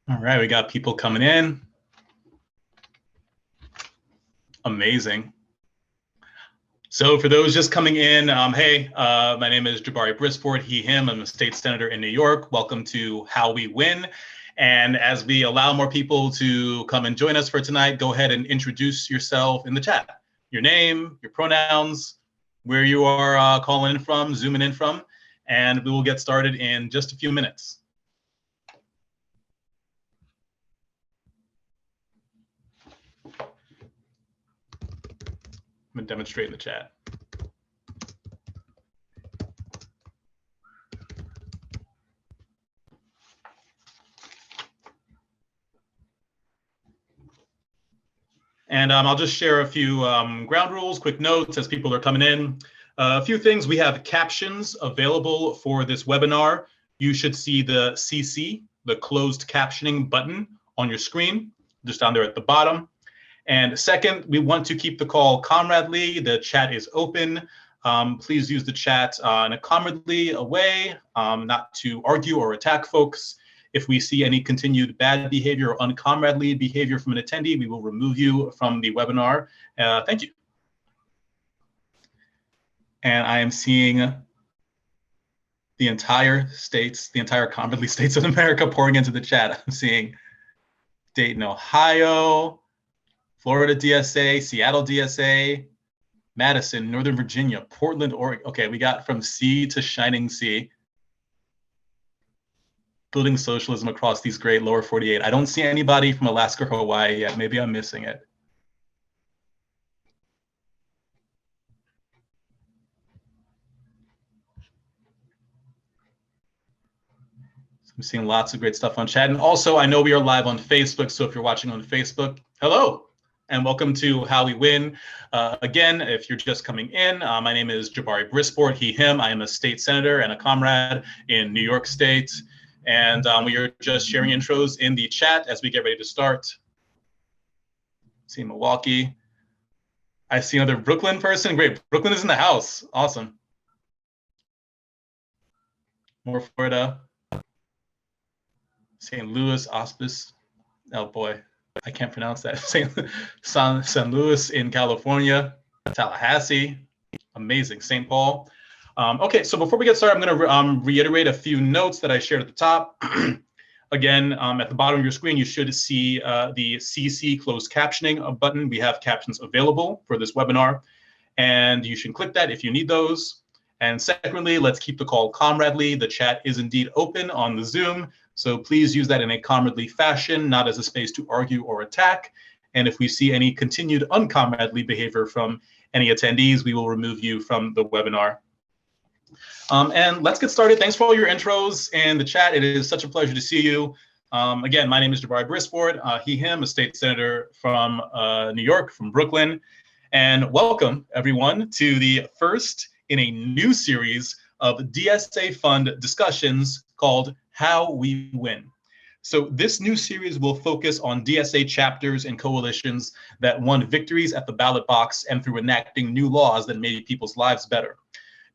All right, we got people coming in. Amazing. So for those just coming in, hey, my name is Jabari Brisport, he, him. I'm a state senator in New York. Welcome to How We Win. And as we allow more people to come and join us for tonight, go ahead and introduce yourself in the chat. Your name, your pronouns, where you are calling in from, zooming in from, and we will get started in just a few minutes. I'm gonna demonstrate in the chat. And I'll just share a few ground rules, quick notes as people are coming in. A few things, we have captions available for this webinar. You should see the CC, the closed captioning button on your screen, just down there at the bottom. And second, we want to keep the call comradely. The chat is open. Please use the chat in a comradely way, not to argue or attack folks. If we see any continued bad behavior or uncomradely behavior from an attendee, we will remove you from the webinar. Thank you. And I am seeing the entire comradely states of America pouring into the chat. I'm seeing Dayton, Ohio, Florida DSA, Seattle DSA, Madison, Northern Virginia, Portland, Oregon. Okay, we got from sea to shining sea. Building socialism across these great lower 48. I don't see anybody from Alaska or Hawaii yet. Maybe I'm missing it. So I'm seeing lots of great stuff on chat. And also, I know we are live on Facebook. So if you're watching on Facebook, hello, and welcome to How We Win. Again, if you're just coming in, my name is Jabari Brisport, he, him. I am a state senator and a comrade in New York State. And we are just sharing intros in the chat as we get ready to start. See Milwaukee. I see another Brooklyn person. Great. Brooklyn is in the house. Awesome. More Florida. St. Louis, Auspice. Oh boy, I can't pronounce that. San Luis in California. Tallahassee. Amazing. St. Paul. Okay, so before we get started, I'm going to reiterate a few notes that I shared at the top. Again, at the bottom of your screen, you should see the CC closed captioning button. We have captions available for this webinar, and you should click that if you need those. And secondly, let's keep the call comradely. The chat is indeed open on the Zoom, so please use that in a comradely fashion, not as a space to argue or attack. And if we see any continued uncomradely behavior from any attendees, we will remove you from the webinar. And let's get started. Thanks for all your intros and the chat. It is such a pleasure to see you. Again, my name is Jabari Brisport, he, him, a state senator from New York, from Brooklyn. And welcome, everyone, to the first in a new series of DSA Fund discussions called How We Win. So this new series will focus on DSA chapters and coalitions that won victories at the ballot box and through enacting new laws that made people's lives better.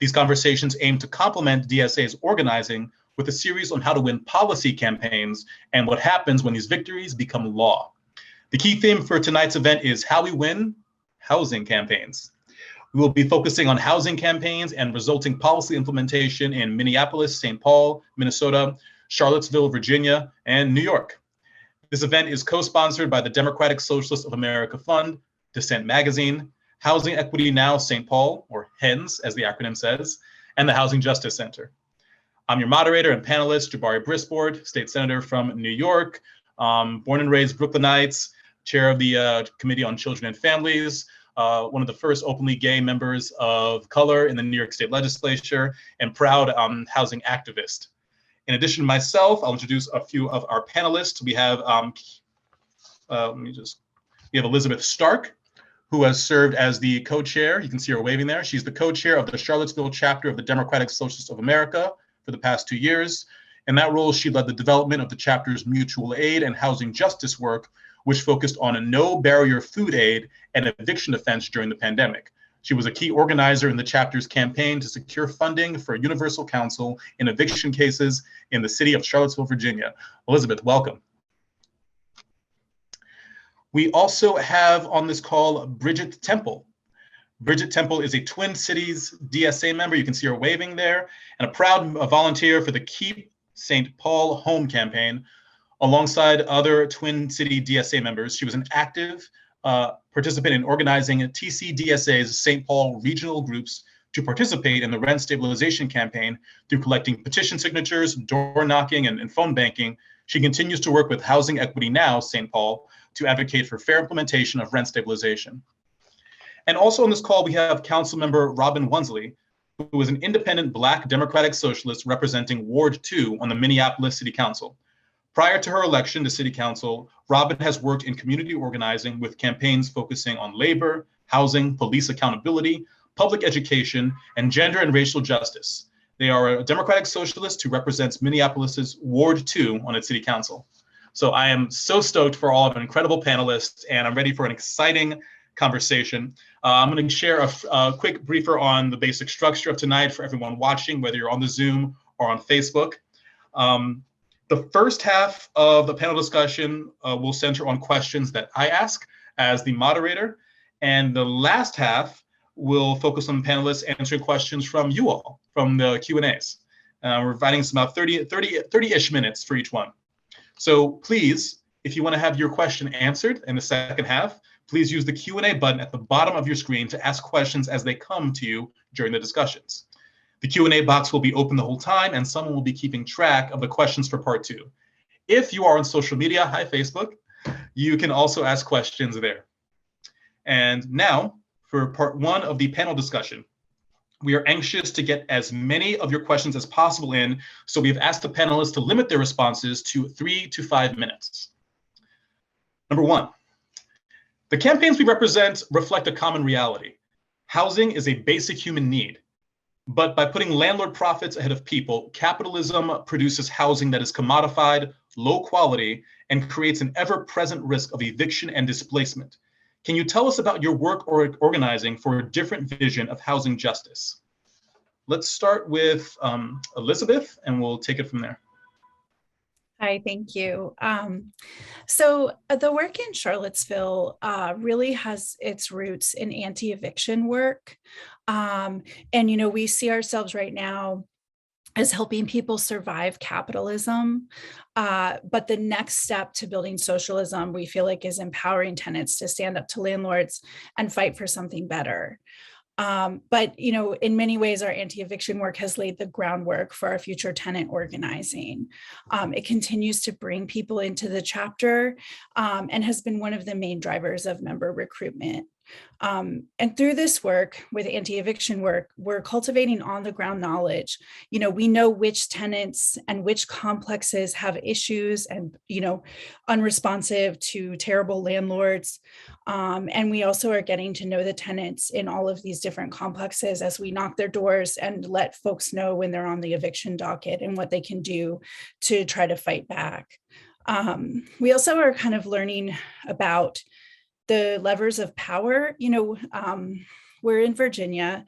These conversations aim to complement DSA's organizing with a series on how to win policy campaigns and what happens when these victories become law. The key theme for tonight's event is How We Win Housing Campaigns. We will be focusing on housing campaigns and resulting policy implementation in Minneapolis, St. Paul, Minnesota, Charlottesville, Virginia, and New York. This event is co-sponsored by the Democratic Socialists of America Fund, Dissent Magazine, Housing Equity Now St. Paul, or HENS as the acronym says, and the Housing Justice Center. I'm your moderator and panelist, Jabari Brisport, state senator from New York, born and raised Brooklynites, chair of the Committee on Children and Families, one of the first openly gay members of color in the New York State Legislature, and proud housing activist. In addition to myself, I'll introduce a few of our panelists. We have, we have Elizabeth Stark, who has served as the co-chair. You can see her waving there. She's the co-chair of the Charlottesville chapter of the Democratic Socialists of America for the past 2 years. In that role, she led the development of the chapter's mutual aid and housing justice work, which focused on a no-barrier food aid and eviction defense during the pandemic. She was a key organizer in the chapter's campaign to secure funding for universal counsel in eviction cases in the city of Charlottesville, Virginia. Elizabeth, welcome. We also have on this call Bridget Temple. Bridget Temple is a Twin Cities DSA member. You can see her waving there, and a proud volunteer for the Keep St. Paul Home campaign. Alongside other Twin City DSA members, she was an active participant in organizing TCDSA's St. Paul regional groups to participate in the rent stabilization campaign through collecting petition signatures, door knocking, and phone banking. She continues to work with Housing Equity Now, St. Paul, to advocate for fair implementation of rent stabilization. And also on this call, we have Councilmember Robin Wonsley, who is an independent Black Democratic Socialist representing Ward 2 on the Minneapolis City Council. Prior to her election to City Council, Robin has worked in community organizing with campaigns focusing on labor, housing, police accountability, public education, and gender and racial justice. They are a Democratic Socialist who represents Minneapolis's Ward 2 on its City Council. So I am so stoked for all of our incredible panelists, and I'm ready for an exciting conversation. I'm going to share a quick briefer on the basic structure of tonight for everyone watching, whether you're on the Zoom or on Facebook. The first half of the panel discussion will center on questions that I ask as the moderator, and the last half will focus on panelists answering questions from you all, from the Q&As. We're providing about 30-ish minutes for each one. So please, if you want to have your question answered in the second half, please use the Q&A button at the bottom of your screen to ask questions as they come to you during the discussions. The Q&A box will be open the whole time, and someone will be keeping track of the questions for part 2. If you are on social media, hi Facebook, you can also ask questions there. And now, for part 1 of the panel discussion, we are anxious to get as many of your questions as possible in, so we've asked the panelists to limit their responses to 3 to 5 minutes. Number 1, the campaigns we represent reflect a common reality. Housing is a basic human need, but by putting landlord profits ahead of people, capitalism produces housing that is commodified, low quality, and creates an ever-present risk of eviction and displacement. Can you tell us about your work or organizing for a different vision of housing justice? Let's start with Elizabeth, and we'll take it from there. Hi, thank you. So the work in Charlottesville really has its roots in anti-eviction work. And, you know, we see ourselves right now as helping people survive capitalism. But the next step to building socialism, we feel like, is empowering tenants to stand up to landlords and fight for something better. But, you know, in many ways, our anti-eviction work has laid the groundwork for our future tenant organizing. It continues to bring people into the chapter and has been one of the main drivers of member recruitment. And through this work with anti-eviction work, we're cultivating on the ground knowledge. You know, we know which tenants and which complexes have issues and, you know, unresponsive to terrible landlords. And we also are getting to know the tenants in all of these different complexes as we knock their doors and let folks know when they're on the eviction docket and what they can do to try to fight back. We also are kind of learning about the levers of power. You know, we're in Virginia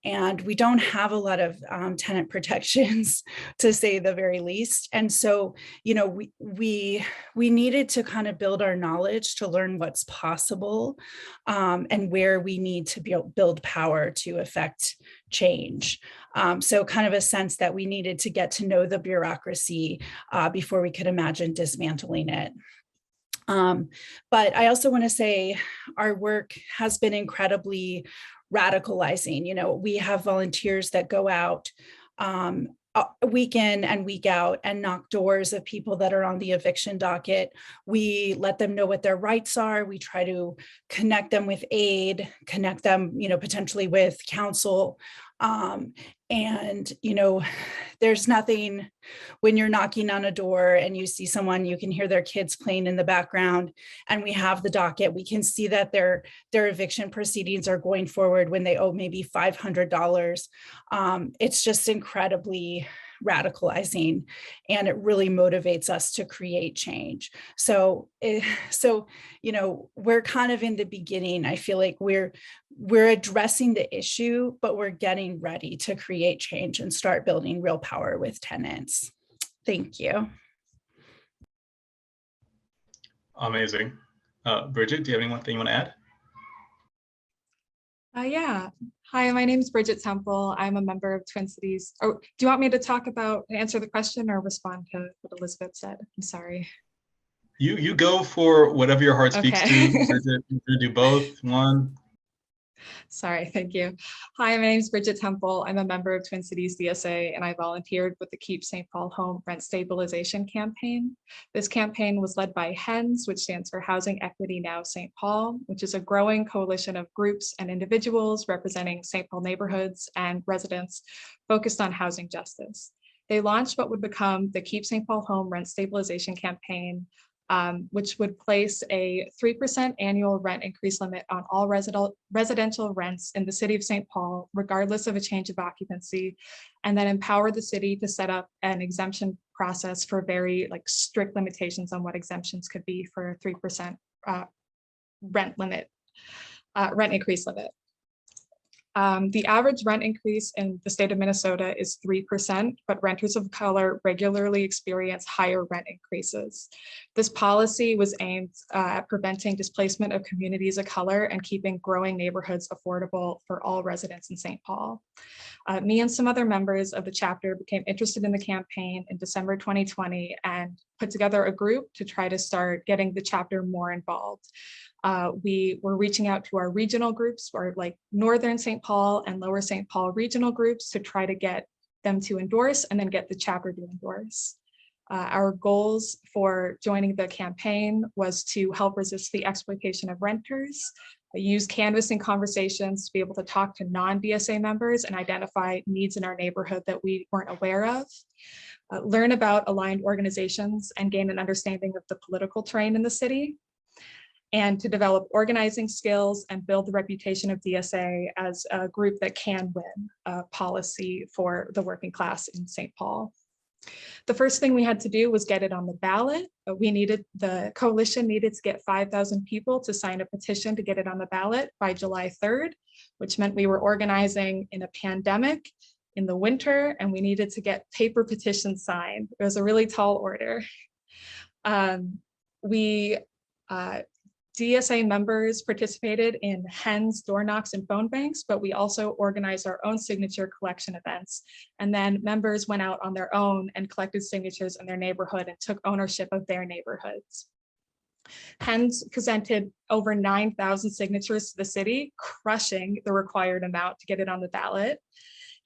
and we don't have a lot of tenant protections, to say the very least. And so, you know, we needed to kind of build our knowledge to learn what's possible and where we need to build power to affect change. So kind of a sense that we needed to get to know the bureaucracy before we could imagine dismantling it. But I also want to say our work has been incredibly radicalizing. You know, we have volunteers that go out week in and week out and knock doors of people that are on the eviction docket. We let them know what their rights are. We try to connect them with aid, connect them, you know, potentially with counsel. And, you know, there's nothing when you're knocking on a door and you see someone, you can hear their kids playing in the background, and we have the docket. We can see that their eviction proceedings are going forward when they owe maybe $500. It's just incredibly radicalizing, and it really motivates us to create change. So you know, we're kind of in the beginning. I feel like we're addressing the issue, but we're getting ready to create change and start building real power with tenants. Thank you. Amazing. Bridget, do you have anything you want to add? Yeah. Hi, my name is Bridget Temple. I'm a member of Twin Cities. Oh, do you want me to talk about, answer the question or respond to what Elizabeth said? I'm sorry. You go for whatever your heart speaks to. Okay. Bridget, you can do both. One. Sorry, thank you. Hi, my name is Bridget Temple. I'm a member of Twin Cities DSA, and I volunteered with the Keep St. Paul Home Rent Stabilization Campaign. This campaign was led by HENS, which stands for Housing Equity Now St. Paul, which is a growing coalition of groups and individuals representing St. Paul neighborhoods and residents focused on housing justice. They launched what would become the Keep St. Paul Home Rent Stabilization Campaign, which would place a 3% annual rent increase limit on all residential rents in the city of St. Paul, regardless of a change of occupancy, and then empower the city to set up an exemption process for very strict limitations on what exemptions could be for a 3% rent increase limit. The average rent increase in the state of Minnesota is 3%, but renters of color regularly experience higher rent increases. This policy was aimed at preventing displacement of communities of color and keeping growing neighborhoods affordable for all residents in St. Paul. Me and some other members of the chapter became interested in the campaign in December 2020 and put together a group to try to start getting the chapter more involved. We were reaching out to our regional groups, or like Northern St. Paul and Lower St. Paul regional groups, to try to get them to endorse and then get the chapter to endorse. Our goals for joining the campaign was to help resist the exploitation of renters, use canvassing conversations to be able to talk to non-DSA members and identify needs in our neighborhood that we weren't aware of, learn about aligned organizations and gain an understanding of the political terrain in the city, and to develop organizing skills and build the reputation of DSA as a group that can win policy for the working class in St. Paul. The first thing we had to do was get it on the ballot. The coalition needed to get 5,000 people to sign a petition to get it on the ballot by July 3rd, which meant we were organizing in a pandemic in the winter, and we needed to get paper petitions signed. It was a really tall order. DSA members participated in HENS, door knocks, and phone banks, but we also organized our own signature collection events. And then members went out on their own and collected signatures in their neighborhood and took ownership of their neighborhoods. HENS presented over 9,000 signatures to the city, crushing the required amount to get it on the ballot.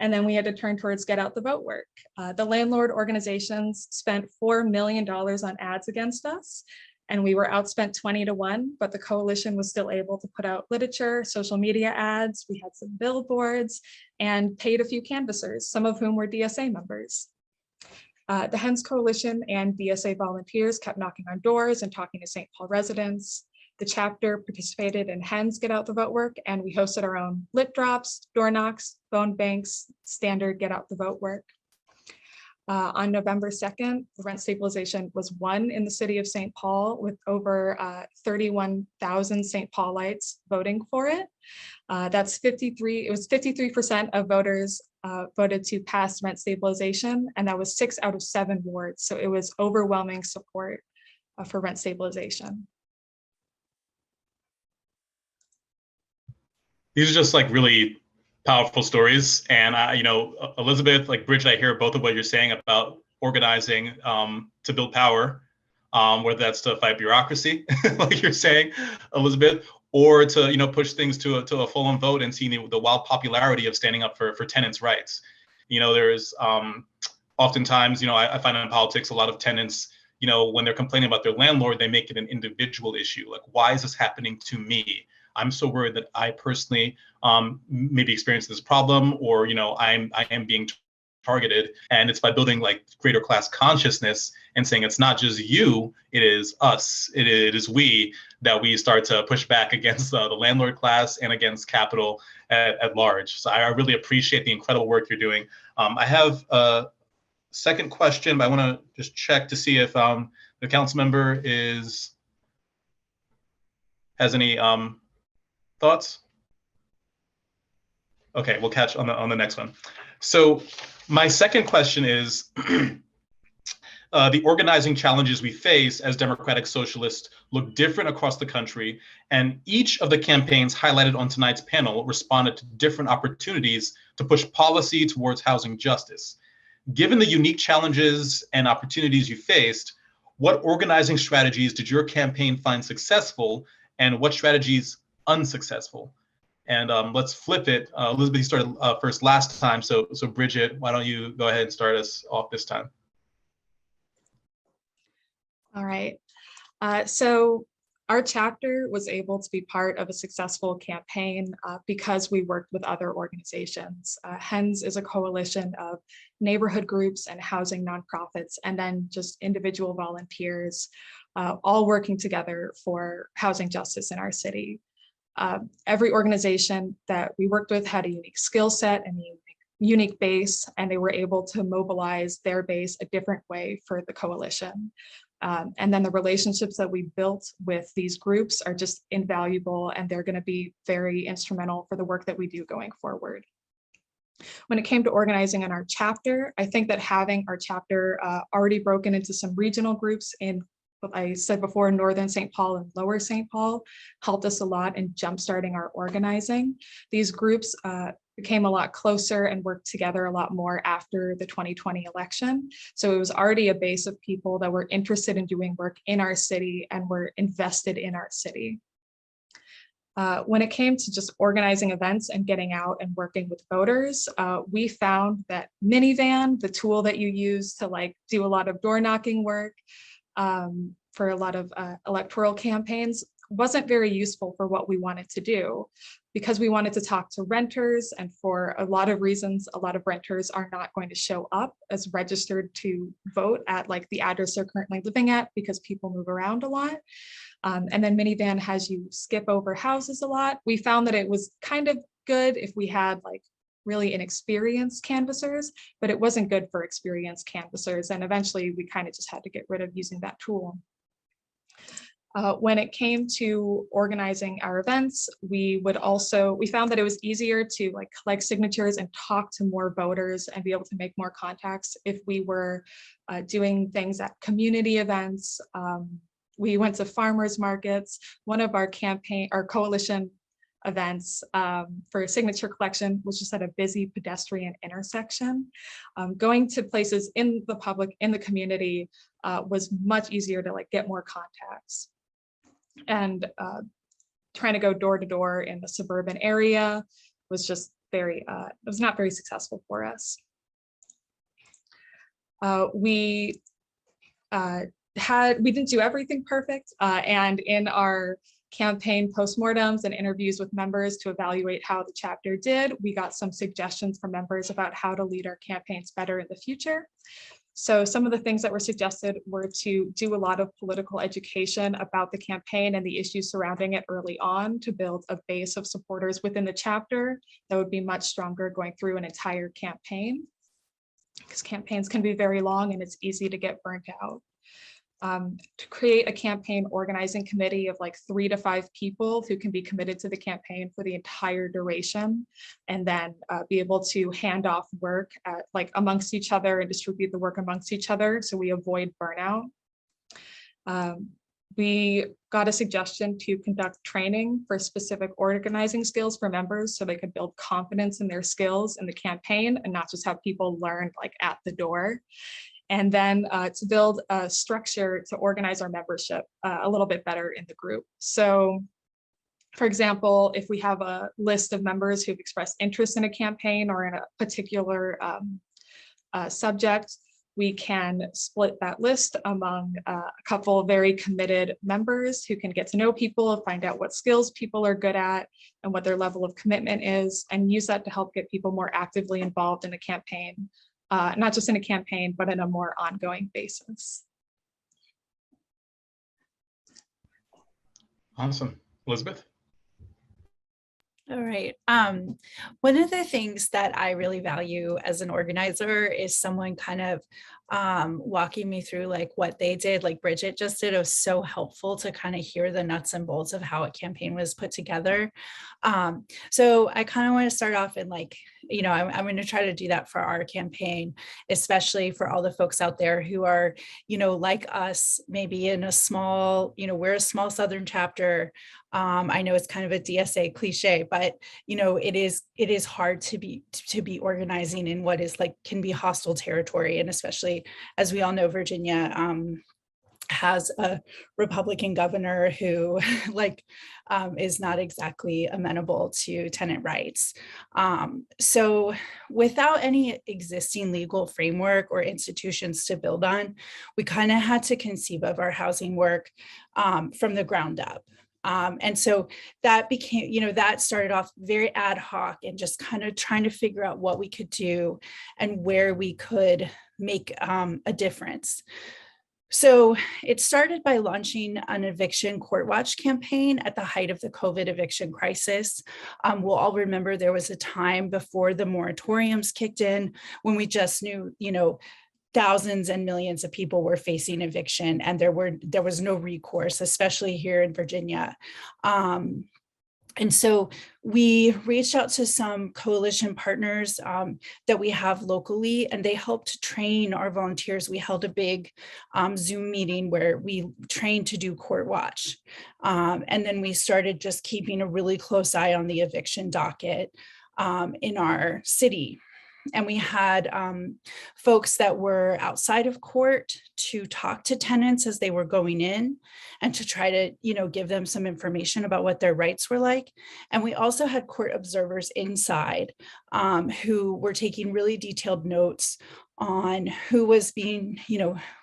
And then we had to turn towards get out the vote work. The landlord organizations spent $4 million on ads against us, and we were outspent 20-1, but the coalition was still able to put out literature, social media ads. We had some billboards and paid a few canvassers, some of whom were DSA members. The HENS Coalition and DSA volunteers kept knocking on doors and talking to St. Paul residents. The chapter participated in HENS Get Out the Vote work, and we hosted our own lit drops, door knocks, phone banks, standard Get Out the Vote work. On November 2nd, the rent stabilization was won in the city of St. Paul with over 31,000 St. Paulites voting for it. It was 53% of voters voted to pass rent stabilization, and that was 6 out of 7 wards. So it was overwhelming support for rent stabilization. These are just like really powerful stories. And Elizabeth, like Bridget, I hear both of what you're saying about organizing to build power, whether that's to fight bureaucracy, like you're saying, Elizabeth, or to push things to a full-on vote and see the wild popularity of standing up for tenants' rights. There's oftentimes, I find in politics a lot of tenants, when they're complaining about their landlord, they make it an individual issue. Like, why is this happening to me? I'm so worried that I personally maybe experience this problem, or I am being targeted. And it's by building like greater class consciousness and saying it's not just you, it is us, it is we, that we start to push back against the landlord class and against capital at large. So I really appreciate the incredible work you're doing. I have a second question, but I want to just check to see if the council member has any thoughts? Okay, we'll catch on the next one. So my second question is, the organizing challenges we face as democratic socialists look different across the country, and each of the campaigns highlighted on tonight's panel responded to different opportunities to push policy towards housing justice. Given the unique challenges and opportunities you faced, what organizing strategies did your campaign find successful, and what strategies unsuccessful? And let's flip it. Elizabeth, you started first last time, so Bridget, why don't you go ahead and start us off this time? All right. So our chapter was able to be part of a successful campaign because we worked with other organizations. HENS is a coalition of neighborhood groups and housing nonprofits, and then just individual volunteers, all working together for housing justice in our city. Every organization that we worked with had a unique skill set and a unique base, and they were able to mobilize their base a different way for the coalition. And then the relationships that we built with these groups are just invaluable, and they're going to be very instrumental for the work that we do going forward. When it came to organizing in our chapter, I think that having our chapter already broken into some regional groups in, what I said before, Northern St. Paul and Lower St. Paul helped us a lot in jumpstarting our organizing. These groups became a lot closer and worked together a lot more after the 2020 election. So it was already a base of people that were interested in doing work in our city and were invested in our city. When it came to just organizing events and getting out and working with voters, we found that Minivan, the tool that you use to like do a lot of door knocking work for a lot of electoral campaigns, wasn't very useful for what we wanted to do, because we wanted to talk to renters, and for a lot of reasons, a lot of renters are not going to show up as registered to vote at like the address they're currently living at, because people move around a lot. And then Minivan has you skip over houses a lot. We found that it was kind of good if we had like really inexperienced canvassers, but it wasn't good for experienced canvassers. And eventually we kind of just had to get rid of using that tool. When it came to organizing our events, we found that it was easier to like collect signatures and talk to more voters and be able to make more contacts if we were doing things at community events. We went to farmers markets. One of our coalition events for signature collection was just at a busy pedestrian intersection. Going to places in the public, in the community, was much easier to like get more contacts. And trying to go door to door in the suburban area was just it was not very successful for us. We didn't do everything perfect, and in our campaign postmortems and interviews with members to evaluate how the chapter did, we got some suggestions from members about how to lead our campaigns better in the future. So some of the things that were suggested were to do a lot of political education about the campaign and the issues surrounding it early on, to build a base of supporters within the chapter that would be much stronger going through an entire campaign, because campaigns can be very long and it's easy to get burnt out. To create a campaign organizing committee of like 3 to 5 people who can be committed to the campaign for the entire duration, and then be able to hand off work like amongst each other and distribute the work amongst each other so we avoid burnout. We got a suggestion to conduct training for specific organizing skills for members so they could build confidence in their skills in the campaign and not just have people learn like at the door. And then to build a structure to organize our membership a little bit better in the group. So, for example, if we have a list of members who've expressed interest in a campaign or in a particular subject, we can split that list among a couple of very committed members who can get to know people and find out what skills people are good at and what their level of commitment is, and use that to help get people more actively involved in a campaign. Not just in a campaign, but in a more ongoing basis. Awesome. Elizabeth? All right. One of the things that I really value as an organizer is someone kind of walking me through like what they did, like Bridget just did. It was so helpful to kind of hear the nuts and bolts of how a campaign was put together. So I kind of want to start off in like, I'm going to try to do that for our campaign, especially for all the folks out there who are, like us, maybe in a small, we're a small Southern chapter. I know it's kind of a DSA cliche, but it is hard to be organizing in what is like can be hostile territory, and especially as we all know, Virginia has a Republican governor who is not exactly amenable to tenant rights. So without any existing legal framework or institutions to build on, we kind of had to conceive of our housing work from the ground up. And so that became, that started off very ad hoc and just kind of trying to figure out what we could do and where we could make a difference. So it started by launching an eviction court watch campaign at the height of the COVID eviction crisis. We'll all remember there was a time before the moratoriums kicked in when we just knew, thousands and millions of people were facing eviction, and there was no recourse, especially here in Virginia. And so we reached out to some coalition partners that we have locally, and they helped train our volunteers. We held a big Zoom meeting where we trained to do court watch. And then we started just keeping a really close eye on the eviction docket in our city. And we had folks that were outside of court to talk to tenants as they were going in and to try to, give them some information about what their rights were like. And we also had court observers inside who were taking really detailed notes on who was being,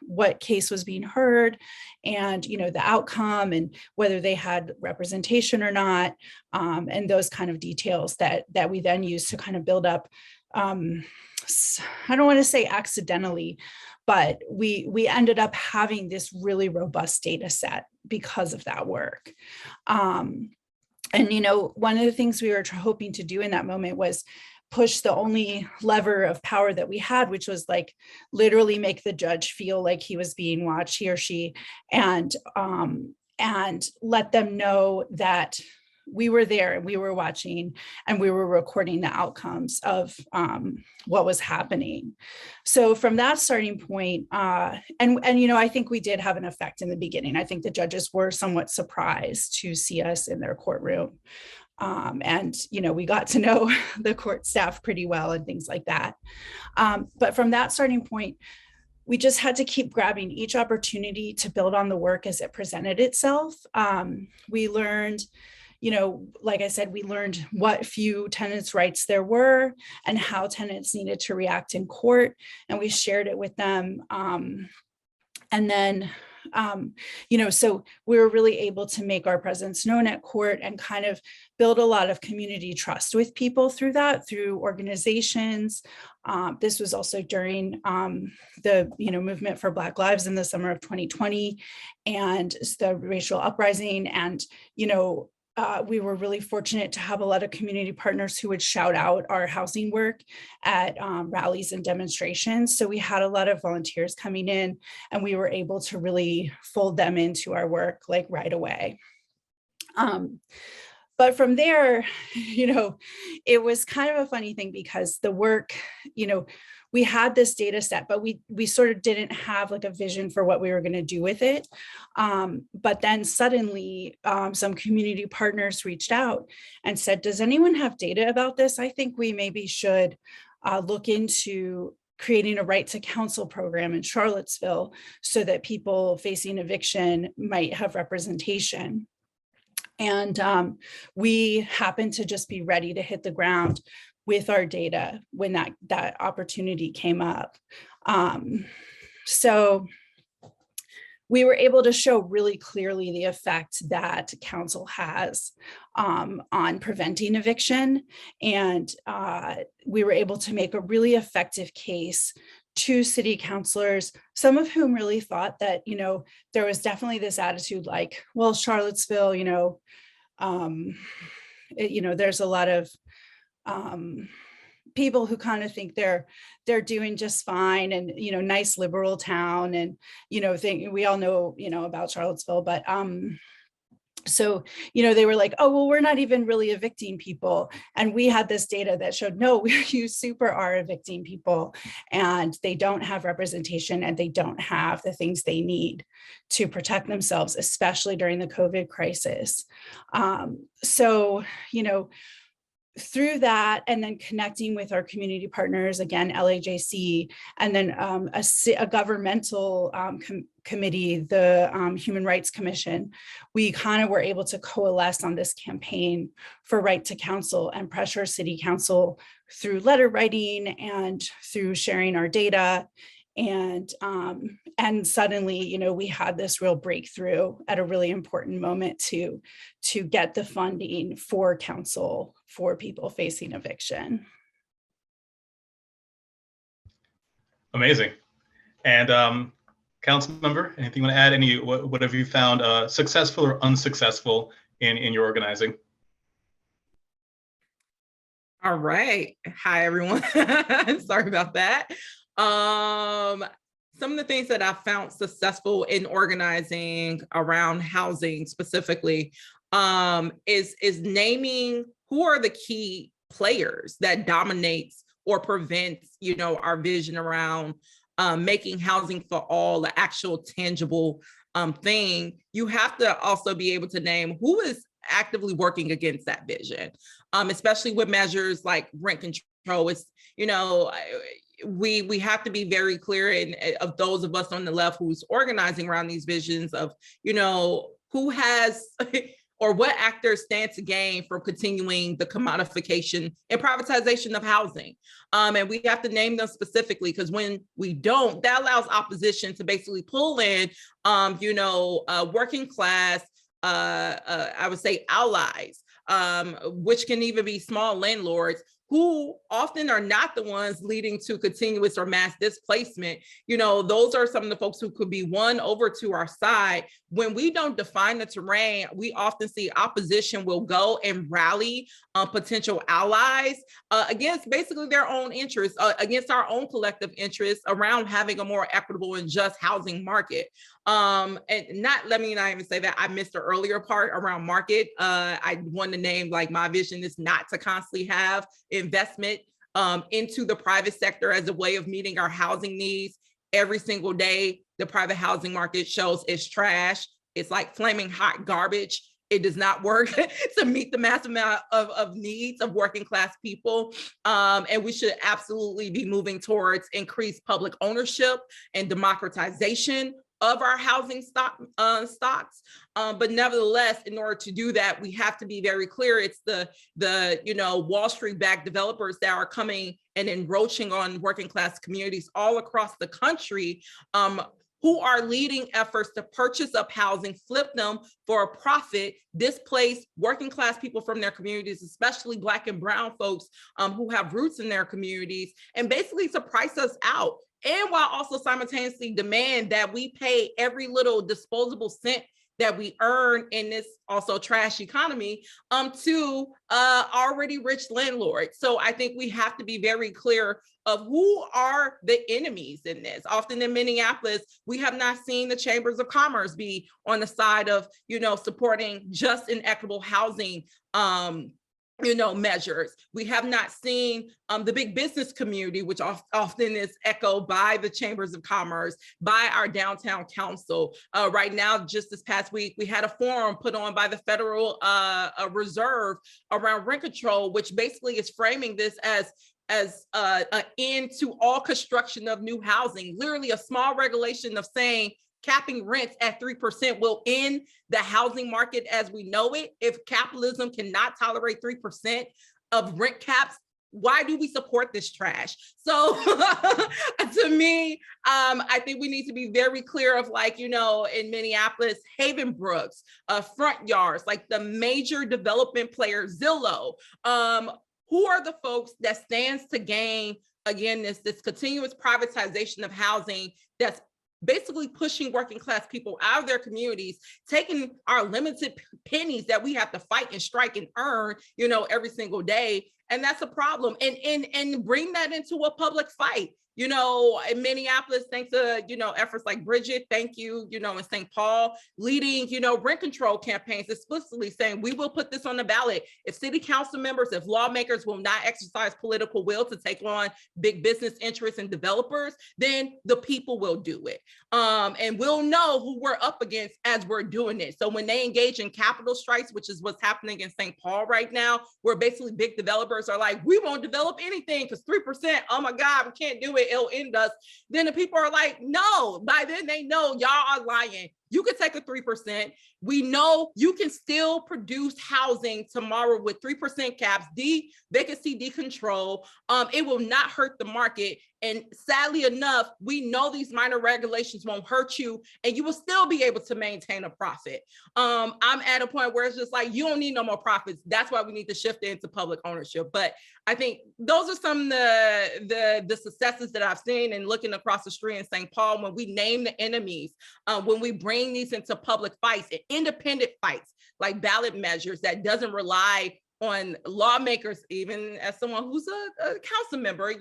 what case was being heard and, the outcome and whether they had representation or not, and those kind of details that we then used to kind of build up. I don't want to say accidentally, but we ended up having this really robust data set because of that work. And, one of the things we were hoping to do in that moment was push the only lever of power that we had, which was like literally make the judge feel like he was being watched, he or she, and let them know that we were there and we were watching and we were recording the outcomes of what was happening. So from that starting point, I think we did have an effect in the beginning. I think the judges were somewhat surprised to see us in their courtroom. And we got to know the court staff pretty well and things like that. But from that starting point, we just had to keep grabbing each opportunity to build on the work as it presented itself. We learned, like I said, we learned what few tenants' rights there were and how tenants needed to react in court, and we shared it with them. And then, so we were really able to make our presence known at court and kind of build a lot of community trust with people through organizations. This was also during the movement for Black Lives in the summer of 2020 and the racial uprising. And, we were really fortunate to have a lot of community partners who would shout out our housing work at rallies and demonstrations. So we had a lot of volunteers coming in and we were able to really fold them into our work like right away. But from there, it was kind of a funny thing because the work, we had this data set, but we sort of didn't have like a vision for what we were going to do with it. But then suddenly some community partners reached out and said, does anyone have data about this? I think we maybe should look into creating a right to counsel program in Charlottesville so that people facing eviction might have representation. And we happened to just be ready to hit the ground with our data when that opportunity came up. So we were able to show really clearly the effect that counsel has on preventing eviction. And we were able to make a really effective case to city councilors, some of whom really thought that, there was definitely this attitude like, well, Charlottesville, there's a lot of people who kind of think they're doing just fine, and nice liberal town, and think we all know about Charlottesville, but so they were like, oh well, we're not even really evicting people, and we had this data that showed no, you super are evicting people, and they don't have representation, and they don't have the things they need to protect themselves, especially during the COVID crisis. So through that, and then connecting with our community partners, again, LAJC, and then a governmental committee, the Human Rights Commission, we kind of were able to coalesce on this campaign for right to counsel and pressure City Council through letter writing and through sharing our data. And suddenly, we had this real breakthrough at a really important moment to get the funding for counsel for people facing eviction. Amazing. And council member, anything you want to add? What have you found successful or unsuccessful in your organizing? All right. Hi, everyone. Sorry about that. Some of the things that I found successful in organizing around housing specifically is naming who are the key players that dominates or prevents, our vision around making housing for all the actual tangible thing. You have to also be able to name who is actively working against that vision, especially with measures like rent control. It's, we have to be very clear, and of those of us on the left who's organizing around these visions of, who has or what actors stand to gain from continuing the commodification and privatization of housing. And we have to name them specifically, because when we don't, that allows opposition to basically pull in, working class, I would say allies, which can even be small landlords, who often are not the ones leading to continuous or mass displacement. Those are some of the folks who could be won over to our side. When we don't define the terrain, we often see opposition will go and rally potential allies against basically their own interests, against our own collective interests around having a more equitable and just housing market. And let me not even say that I missed the earlier part around market. I want to name, like, my vision is not to constantly have investment into the private sector as a way of meeting our housing needs. Every single day, the private housing market shows it's trash. It's like flaming hot garbage. It does not work to meet the massive amount of needs of working class people. And we should absolutely be moving towards increased public ownership and democratization of our housing stocks. But nevertheless, in order to do that, we have to be very clear. It's the Wall Street backed developers that are coming and encroaching on working class communities all across the country, who are leading efforts to purchase up housing, flip them for a profit, displace working class people from their communities, especially Black and brown folks who have roots in their communities, and basically to price us out. And while also simultaneously demand that we pay every little disposable cent that we earn in this also trash economy to already rich landlords. So I think we have to be very clear of who are the enemies in this. Often in Minneapolis, we have not seen the chambers of commerce be on the side of, supporting just and equitable housing measures. We have not seen the big business community, which often is echoed by the chambers of commerce, by our downtown council. Right now, just this past week, we had a forum put on by the Federal Reserve around rent control, which basically is framing this as an end to all construction of new housing. Literally a small regulation of saying capping rents at 3% will end the housing market as we know it. If capitalism cannot tolerate 3% of rent caps, why do we support this trash? So to me, I think we need to be very clear of, like, in Minneapolis, Haven Brooks, Front Yards, like the major development players, Zillow, who are the folks that stands to gain, again, this continuous privatization of housing that's basically pushing working class people out of their communities, taking our limited pennies that we have to fight and strike and earn, every single day. And that's a problem. And bring that into a public fight. In Minneapolis, thanks to, efforts like Bridget, thank you, in St. Paul, leading, rent control campaigns, explicitly saying, we will put this on the ballot. If city council members, if lawmakers will not exercise political will to take on big business interests and developers, then the people will do it. And we'll know who we're up against as we're doing it. So when they engage in capital strikes, which is what's happening in St. Paul right now, where basically big developers are like, we won't develop anything because 3%, oh my God, we can't do it. It'll end us. Then the people are like, no, by then they know y'all are lying. You could take a 3%. We know you can still produce housing tomorrow with 3% caps, vacancy decontrol. It will not hurt the market. And sadly enough, we know these minor regulations won't hurt you and you will still be able to maintain a profit. I'm at a point where it's just like, you don't need no more profits. That's why we need to shift it into public ownership. But I think those are some of the successes that I've seen, and looking across the street in St. Paul, when we name the enemies, when we bring these into public fights and independent fights, like ballot measures that doesn't rely on lawmakers, even as someone who's a council member,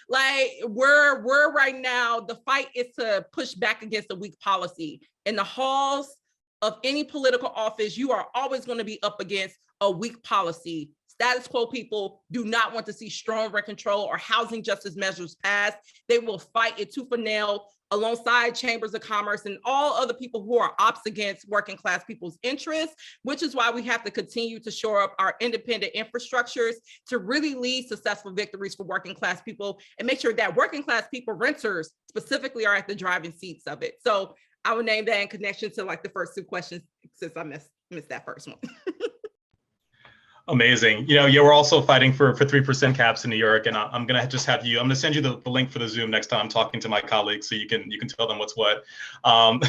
like we're right now, the fight is to push back against a weak policy. In the halls of any political office, you are always going to be up against a weak policy. Status quo people do not want to see strong rent control or housing justice measures passed. They will fight it tooth and nail alongside chambers of commerce and all other people who are ops against working class people's interests, which is why we have to continue to shore up our independent infrastructures to really lead successful victories for working class people and make sure that working class people, renters specifically, are at the driving seats of it. So I would name that in connection to like the first two questions, since I missed that first one. Amazing. We're also fighting for 3% caps in New York, and I'm gonna just have you. I'm gonna send you the link for the Zoom next time I'm talking to my colleagues, so you can tell them what's what. My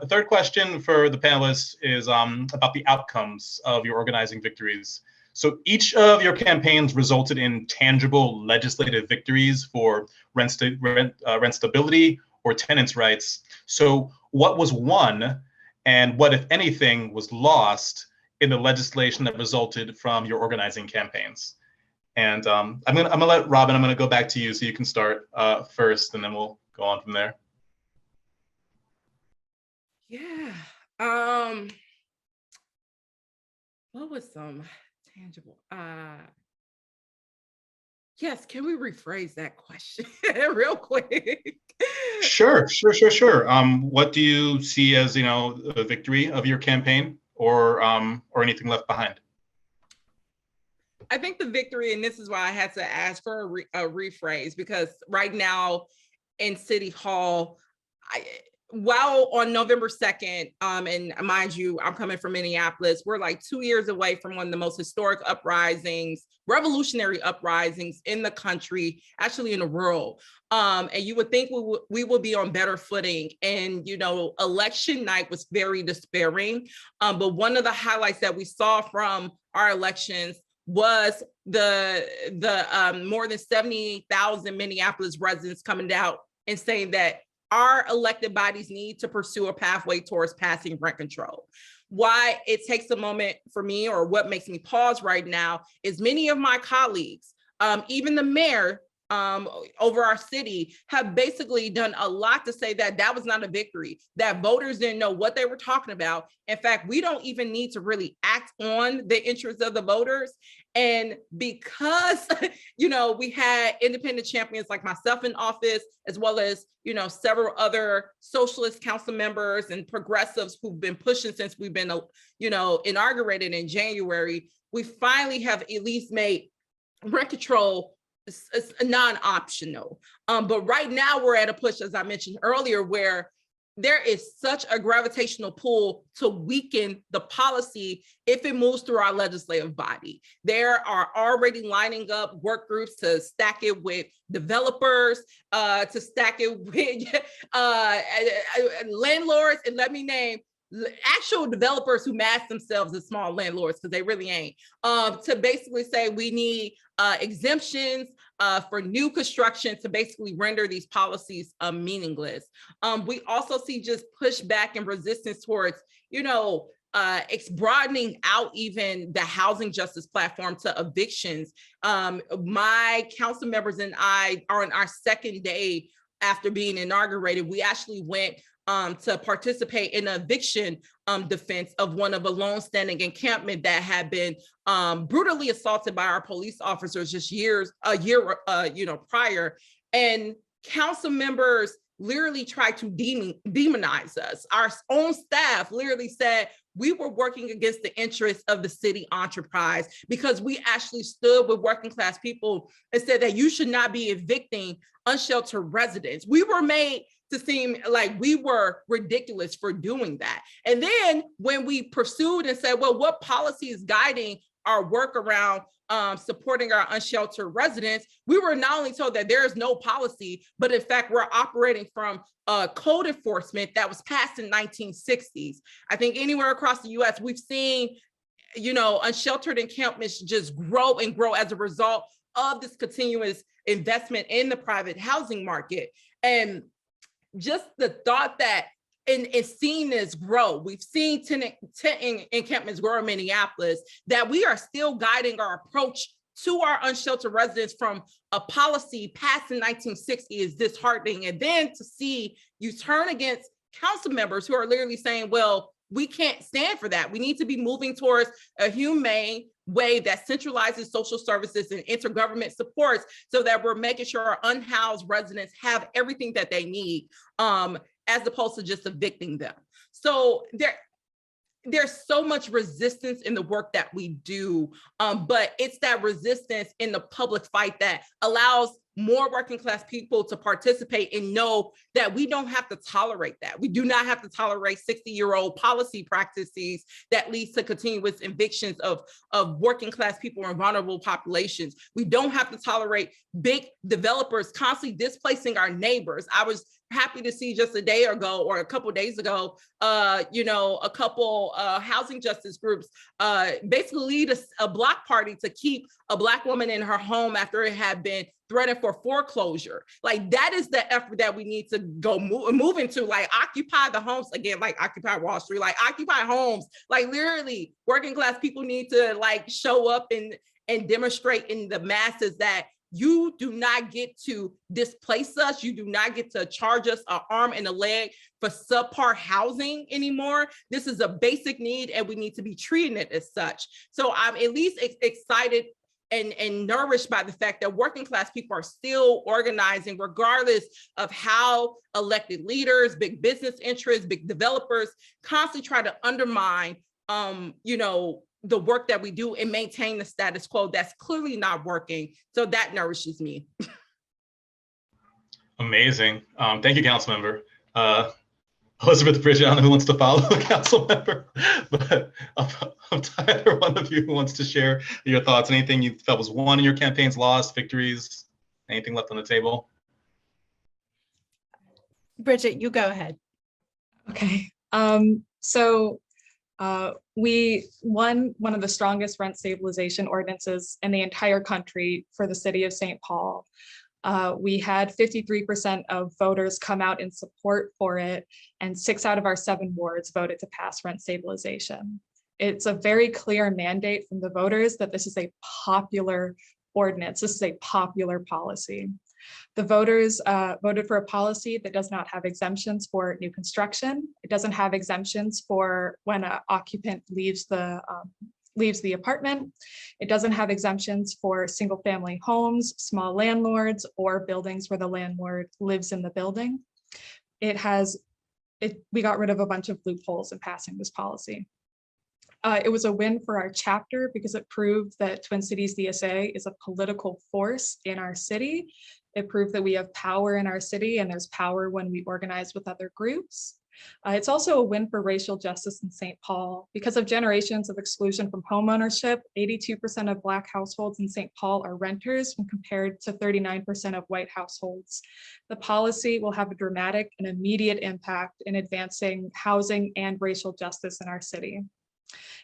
third question for the panelists is about the outcomes of your organizing victories. So each of your campaigns resulted in tangible legislative victories for rent stability or tenants' rights. So what was won, and what, if anything, was lost in the legislation that resulted from your organizing campaigns? And I'm gonna let Robin, I'm gonna go back to you so you can start first, and then we'll go on from there. Yeah. What was some tangible? Yes, can we rephrase that question real quick? Sure. What do you see as, a victory of your campaign, or anything left behind? I think the victory, and this is why I had to ask for a rephrase, because right now in City Hall, while on November 2nd, and mind you, I'm coming from Minneapolis, we're like 2 years away from one of the most historic uprisings, revolutionary uprisings in the country, actually in the world. And you would think we would be on better footing. And, election night was very despairing. But one of the highlights that we saw from our elections was the more than 70,000 Minneapolis residents coming out and saying that our elected bodies need to pursue a pathway towards passing rent control. Why it takes a moment for me, or what makes me pause right now, is many of my colleagues, even the mayor over our city, have basically done a lot to say that that was not a victory, that voters didn't know what they were talking about. In fact, we don't even need to really act on the interests of the voters. And because, we had independent champions like myself in office, as well as, several other socialist council members and progressives who've been pushing since we've been, inaugurated in January, we finally have at least made rent control non-optional. But right now we're at a push, as I mentioned earlier, where there is such a gravitational pull to weaken the policy if it moves through our legislative body. There are already lining up work groups to stack it with developers, to stack it with landlords, and let me name actual developers who mask themselves as small landlords, because they really ain't, to basically say we need exemptions for new construction to basically render these policies meaningless. We also see just pushback and resistance towards, it's broadening out even the housing justice platform to evictions. My council members and I are on our second day after being inaugurated. We actually went to participate in an eviction defense of one of a longstanding encampment that had been brutally assaulted by our police officers just a year prior. And council members literally tried to demonize us. Our own staff literally said we were working against the interests of the city enterprise because we actually stood with working class people and said that you should not be evicting unsheltered residents. We were made to seem like we were ridiculous for doing that. And then when we pursued and said, well, what policy is guiding our work around supporting our unsheltered residents, we were not only told that there is no policy, but in fact, we're operating from code enforcement that was passed in 1960s. I think anywhere across the US, we've seen, unsheltered encampments just grow and grow as a result of this continuous investment in the private housing market. And just the thought that and seeing this grow, we've seen tent encampments grow in Minneapolis, that we are still guiding our approach to our unsheltered residents from a policy passed in 1960 is disheartening. And then to see you turn against council members who are literally saying, well, we can't stand for that. We need to be moving towards a humane way that centralizes social services and intergovernment supports so that we're making sure our unhoused residents have everything that they need, as opposed to just evicting them. So there's so much resistance in the work that we do, but it's that resistance in the public fight that allows more working class people to participate and know that we don't have to tolerate that. We do not have to tolerate 60-year-old policy practices that leads to continuous evictions of working class people and vulnerable populations. We don't have to tolerate big developers constantly displacing our neighbors. I was happy to see just a day ago or a couple of days ago, a couple housing justice groups basically lead a block party to keep a Black woman in her home after it had been threatened for foreclosure. Like, that is the effort that we need to go move into, like occupy the homes again, like Occupy Wall Street, like occupy homes. Like, literally working class people need to like show up and demonstrate in the masses that you do not get to displace us. You do not get to charge us an arm and a leg for subpar housing anymore. This is a basic need and we need to be treating it as such. So I'm at least excited and nourished by the fact that working class people are still organizing regardless of how elected leaders, big business interests, big developers constantly try to undermine, the work that we do and maintain the status quo that's clearly not working. So that nourishes me. Amazing. Thank you, council member. Elizabeth, Bridget, I don't know who wants to follow the council member, but either one of you who wants to share your thoughts, anything you felt was won in your campaigns, lost, victories, anything left on the table? Bridget, you go ahead. Okay. We won one of the strongest rent stabilization ordinances in the entire country for the city of St. Paul. We had 53% of voters come out in support for it, and 6 out of our 7 wards voted to pass rent stabilization. It's a very clear mandate from the voters that this is a popular ordinance. This is a popular policy. The voters voted for a policy that does not have exemptions for new construction. It doesn't have exemptions for when an occupant leaves the apartment. It doesn't have exemptions for single family homes, small landlords, or buildings where the landlord lives in the building. We got rid of a bunch of loopholes in passing this policy. It was a win for our chapter because it proved that Twin Cities DSA is a political force in our city. It proved that we have power in our city, and there's power when we organize with other groups. It's also a win for racial justice in St. Paul. Because of generations of exclusion from homeownership, 82% of Black households in St. Paul are renters when compared to 39% of white households. The policy will have a dramatic and immediate impact in advancing housing and racial justice in our city.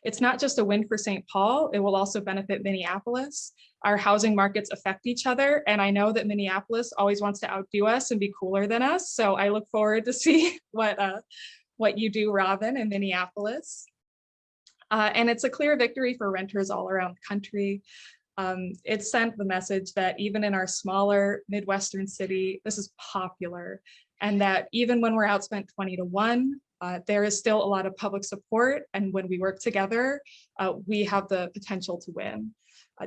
It's not just a win for St. Paul, it will also benefit Minneapolis. Our housing markets affect each other, and I know that Minneapolis always wants to outdo us and be cooler than us. So I look forward to see what you do, Robin, in Minneapolis. And it's a clear victory for renters all around the country. It sent the message that even in our smaller Midwestern city, this is popular, and that even when we're outspent 20-1, there is still a lot of public support. And when we work together, we have the potential to win.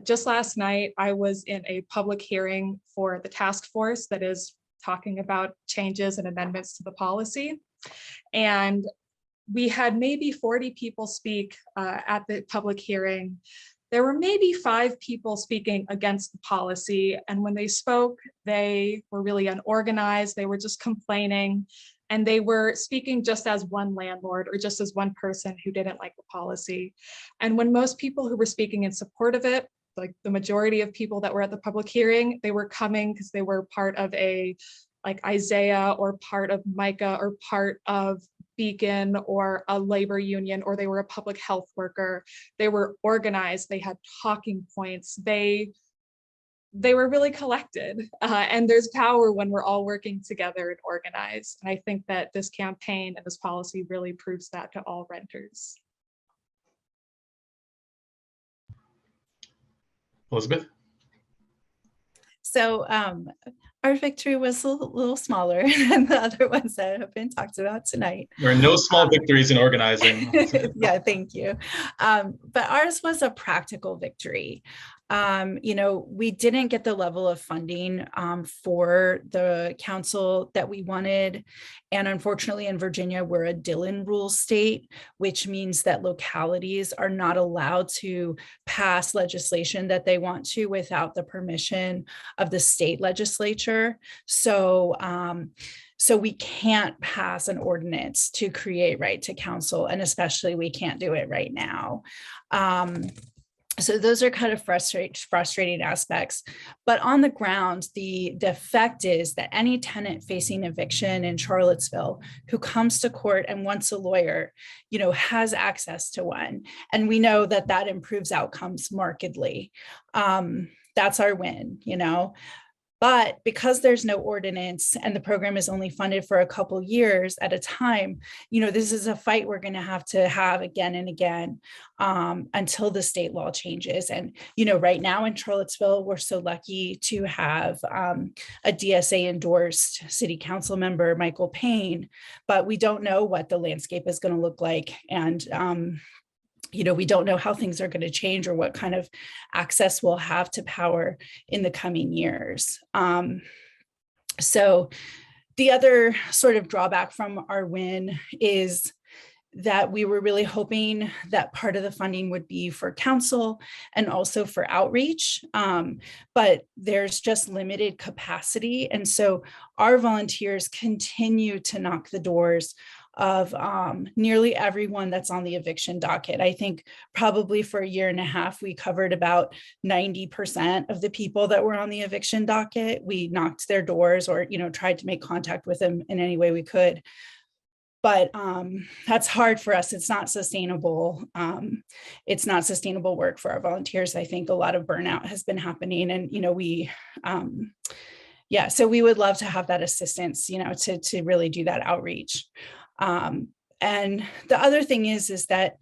Just last night, I was in a public hearing for the task force that is talking about changes and amendments to the policy. And we had maybe 40 people speak at the public hearing. There were maybe 5 people speaking against the policy. And when they spoke, they were really unorganized. They were just complaining. And they were speaking just as one landlord or just as one person who didn't like the policy. And when most people who were speaking in support of it, like the majority of people that were at the public hearing, they were coming because they were part of a like Isaiah or part of Micah or part of Beacon or a labor union, or they were a public health worker. They were organized, they had talking points, they were really collected. And there's power when we're all working together and organized. And I think that this campaign and this policy really proves that to all renters. Elizabeth? So our victory was a little smaller than the other ones that have been talked about tonight. There are no small victories in organizing. Yeah, thank you. But ours was a practical victory. We didn't get the level of funding for the council that we wanted. And unfortunately in Virginia, we're a Dillon rule state, which means that localities are not allowed to pass legislation that they want to without the permission of the state legislature. So we can't pass an ordinance to create right to counsel, and especially we can't do it right now. So those are kind of frustrating aspects, but on the ground, the effect is that any tenant facing eviction in Charlottesville who comes to court and wants a lawyer, has access to one. And we know that that improves outcomes markedly. That's our win, But because there's no ordinance and the program is only funded for a couple years at a time, this is a fight we're going to have again and again until the state law changes. And, right now in Charlottesville, we're so lucky to have a DSA endorsed city council member, Michael Payne, but we don't know what the landscape is going to look like. And we don't know how things are going to change or what kind of access we'll have to power in the coming years. So the other sort of drawback from our win is that we were really hoping that part of the funding would be for council and also for outreach, but there's just limited capacity. And so our volunteers continue to knock the doors of nearly everyone that's on the eviction docket. I think probably for a year and a half, we covered about 90% of the people that were on the eviction docket. We knocked their doors or, tried to make contact with them in any way we could. But that's hard for us. It's not sustainable. It's not sustainable work for our volunteers. I think a lot of burnout has been happening, and so we would love to have that assistance, to really do that outreach. And the other thing is that,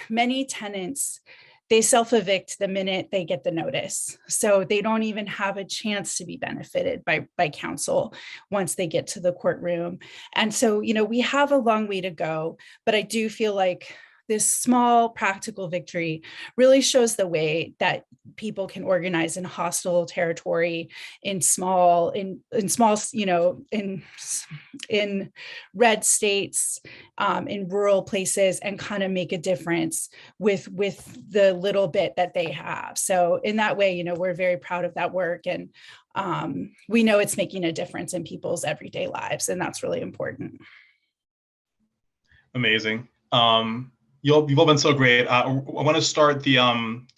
many tenants, they self-evict the minute they get the notice. So they don't even have a chance to be benefited by counsel once they get to the courtroom. And so, we have a long way to go, but I do feel like this small practical victory really shows the way that people can organize in hostile territory, in red states, in rural places, and kind of make a difference with the little bit that they have. So in that way, we're very proud of that work, and we know it's making a difference in people's everyday lives, and that's really important. Amazing. You've all been so great. I want to start the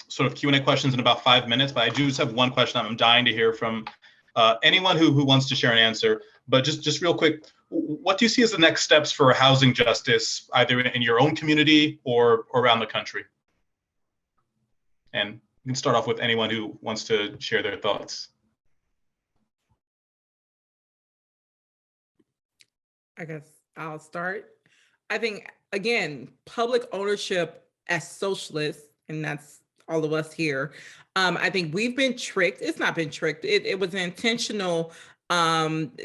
sort of Q&A questions in about 5 minutes, but I do just have one question I'm dying to hear from anyone who wants to share an answer. But just real quick, what do you see as the next steps for housing justice, either in your own community or around the country? And you can start off with anyone who wants to share their thoughts. I guess I'll start. I think, again, public ownership as socialists, and that's all of us here, I think we've been tricked. It's not been tricked. It was an intentional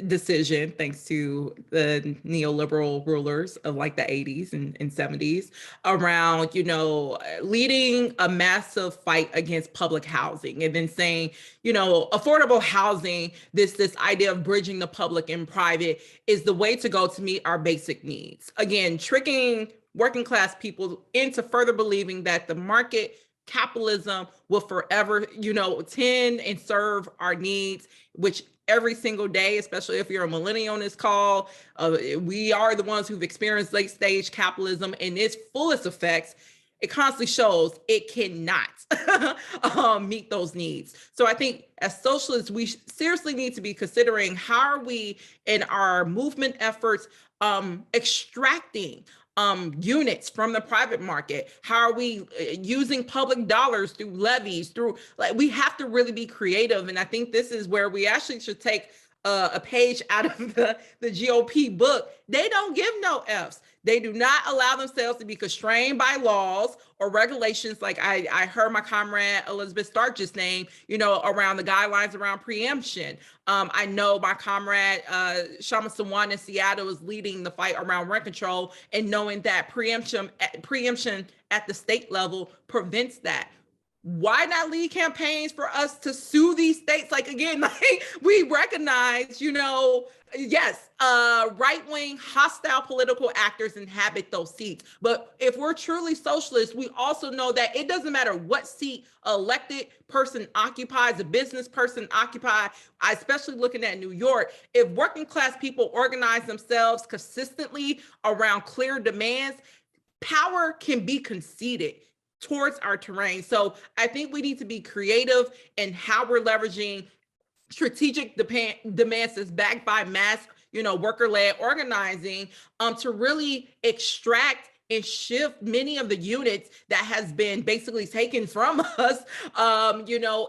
decision, thanks to the neoliberal rulers of like the 80s and 70s, around, leading a massive fight against public housing and then saying, affordable housing, this idea of bridging the public and private is the way to go to meet our basic needs. Again, tricking working class people into further believing that the market capitalism will forever, tend and serve our needs, which every single day, especially if you're a millennial on this call, we are the ones who've experienced late stage capitalism in its fullest effects. It constantly shows it cannot meet those needs. So I think as socialists, we seriously need to be considering how are we in our movement efforts extracting units from the private market? How are we using public dollars through levies, we have to really be creative. And I think this is where we actually should take a page out of the GOP book. They don't give no Fs. They do not allow themselves to be constrained by laws or regulations. Like I heard my comrade Elizabeth Stark just name, around the guidelines around preemption. I know my comrade Shama Sawan in Seattle is leading the fight around rent control, and knowing that preemption at the state level prevents that. Why not lead campaigns for us to sue these states? We recognize, yes, right-wing hostile political actors inhabit those seats. But if we're truly socialists, we also know that it doesn't matter what seat elected person occupies, a business person occupies, especially looking at New York. If working class people organize themselves consistently around clear demands, power can be conceded towards our terrain. So I think we need to be creative in how we're leveraging strategic demands that's backed by mass, worker-led organizing to really extract and shift many of the units that has been basically taken from us,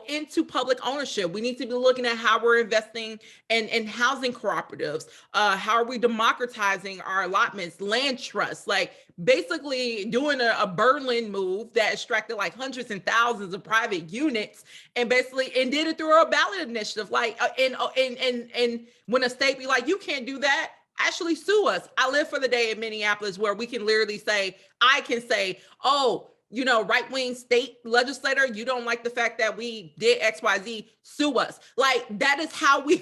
into public ownership. We need to be looking at how we're investing in housing cooperatives. How are we democratizing our allotments, land trusts, basically doing a Berlin move that extracted hundreds and thousands of private units and did it through a ballot initiative. And when a state be like, you can't do that, actually sue us. I live for the day in Minneapolis where we can literally say, I can say, oh, right-wing state legislator, you don't like the fact that we did XYZ, sue us. That is how we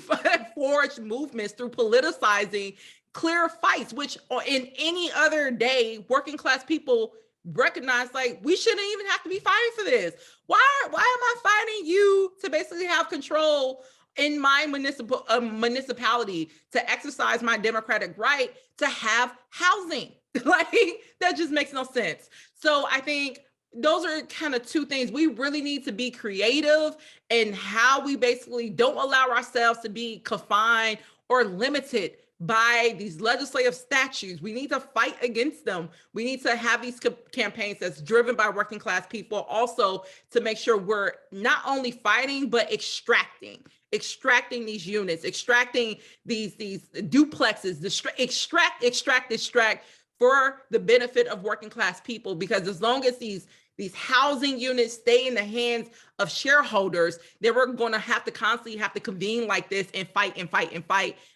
forge movements, through politicizing clear fights, which in any other day, working class people recognize, we shouldn't even have to be fighting for this. Why am I fighting you to basically have control in my municipality, to exercise my democratic right to have housing? That just makes no sense. So I think those are kind of two things. We really need to be creative in how we basically don't allow ourselves to be confined or limited by these legislative statutes. We need to fight against them. We need to have these campaigns that's driven by working class people, also to make sure we're not only fighting, but extracting these units, extracting these duplexes, extract for the benefit of working class people. Because as long as these housing units stay in the hands of shareholders, then we're going to have to constantly convene like this and fight.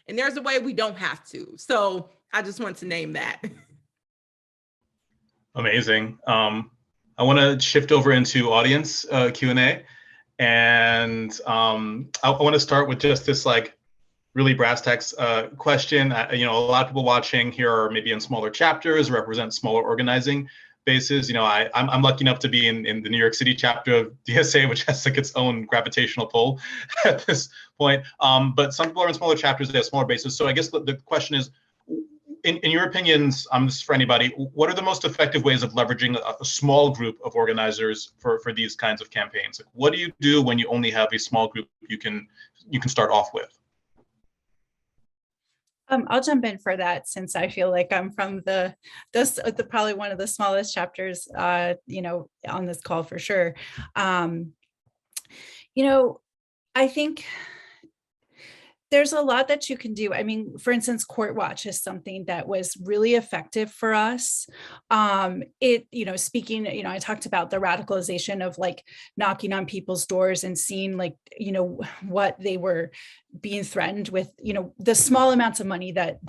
And there's a way we don't have to. So I just want to name that. Amazing. I want to shift over into audience Q&A. And I want to start with just this really brass tacks question. A lot of people watching here are maybe in smaller chapters, represent smaller organizing bases. I'm lucky enough to be in the New York City chapter of DSA, which has its own gravitational pull at this point. But some people are in smaller chapters, they have smaller bases. So I guess the question is, in your opinions, this is for anybody, what are the most effective ways of leveraging a small group of organizers for these kinds of campaigns? What do you do when you only have a small group you can start off with? I'll jump in for that since I feel like I'm from the probably one of the smallest chapters, on this call for sure. I think there's a lot that you can do. I mean, for instance, Court Watch is something that was really effective for us. Speaking, I talked about the radicalization of like knocking on people's doors and seeing like, what they were being threatened with, the small amounts of money that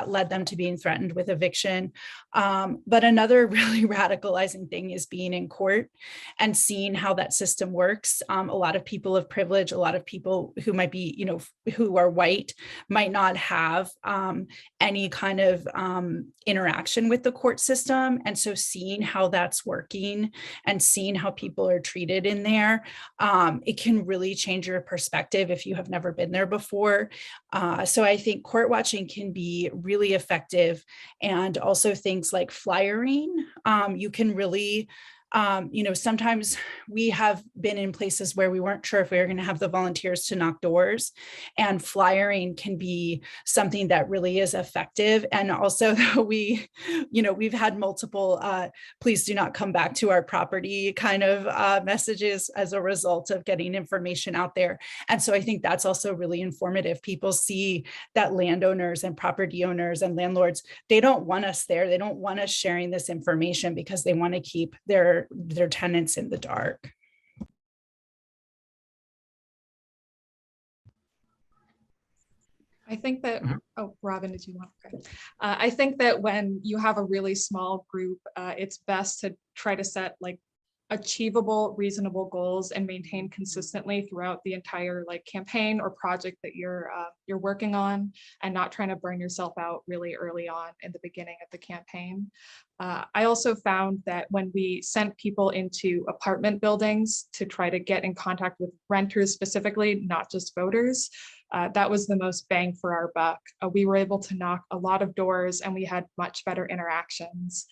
led them to being threatened with eviction. But another really radicalizing thing is being in court and seeing how that system works. A lot of people of privilege, a lot of people who might be, who are white might not have any kind of interaction with the court system. And so seeing how that's working and seeing how people are treated in there, it can really change your perspective if you have never been there before. So I think court watching can be really effective, and also things like flyering. You can really sometimes we have been in places where we weren't sure if we were going to have the volunteers to knock doors, and flyering can be something that really is effective. And also we've had multiple please do not come back to our property kind of messages as a result of getting information out there. And so I think that's also really informative. People see that landowners and property owners and landlords, they don't want us there. They don't want us sharing this information because they want to keep their tenants in the dark. I think that, oh, Robin, did you want to go? I think that when you have a really small group, it's best to try to set like achievable, reasonable goals and maintain consistently throughout the entire like campaign or project that you're working on, and not trying to burn yourself out really early on in the beginning of the campaign. I also found that when we sent people into apartment buildings to try to get in contact with renters specifically, not just voters, that was the most bang for our buck. We were able to knock a lot of doors and we had much better interactions.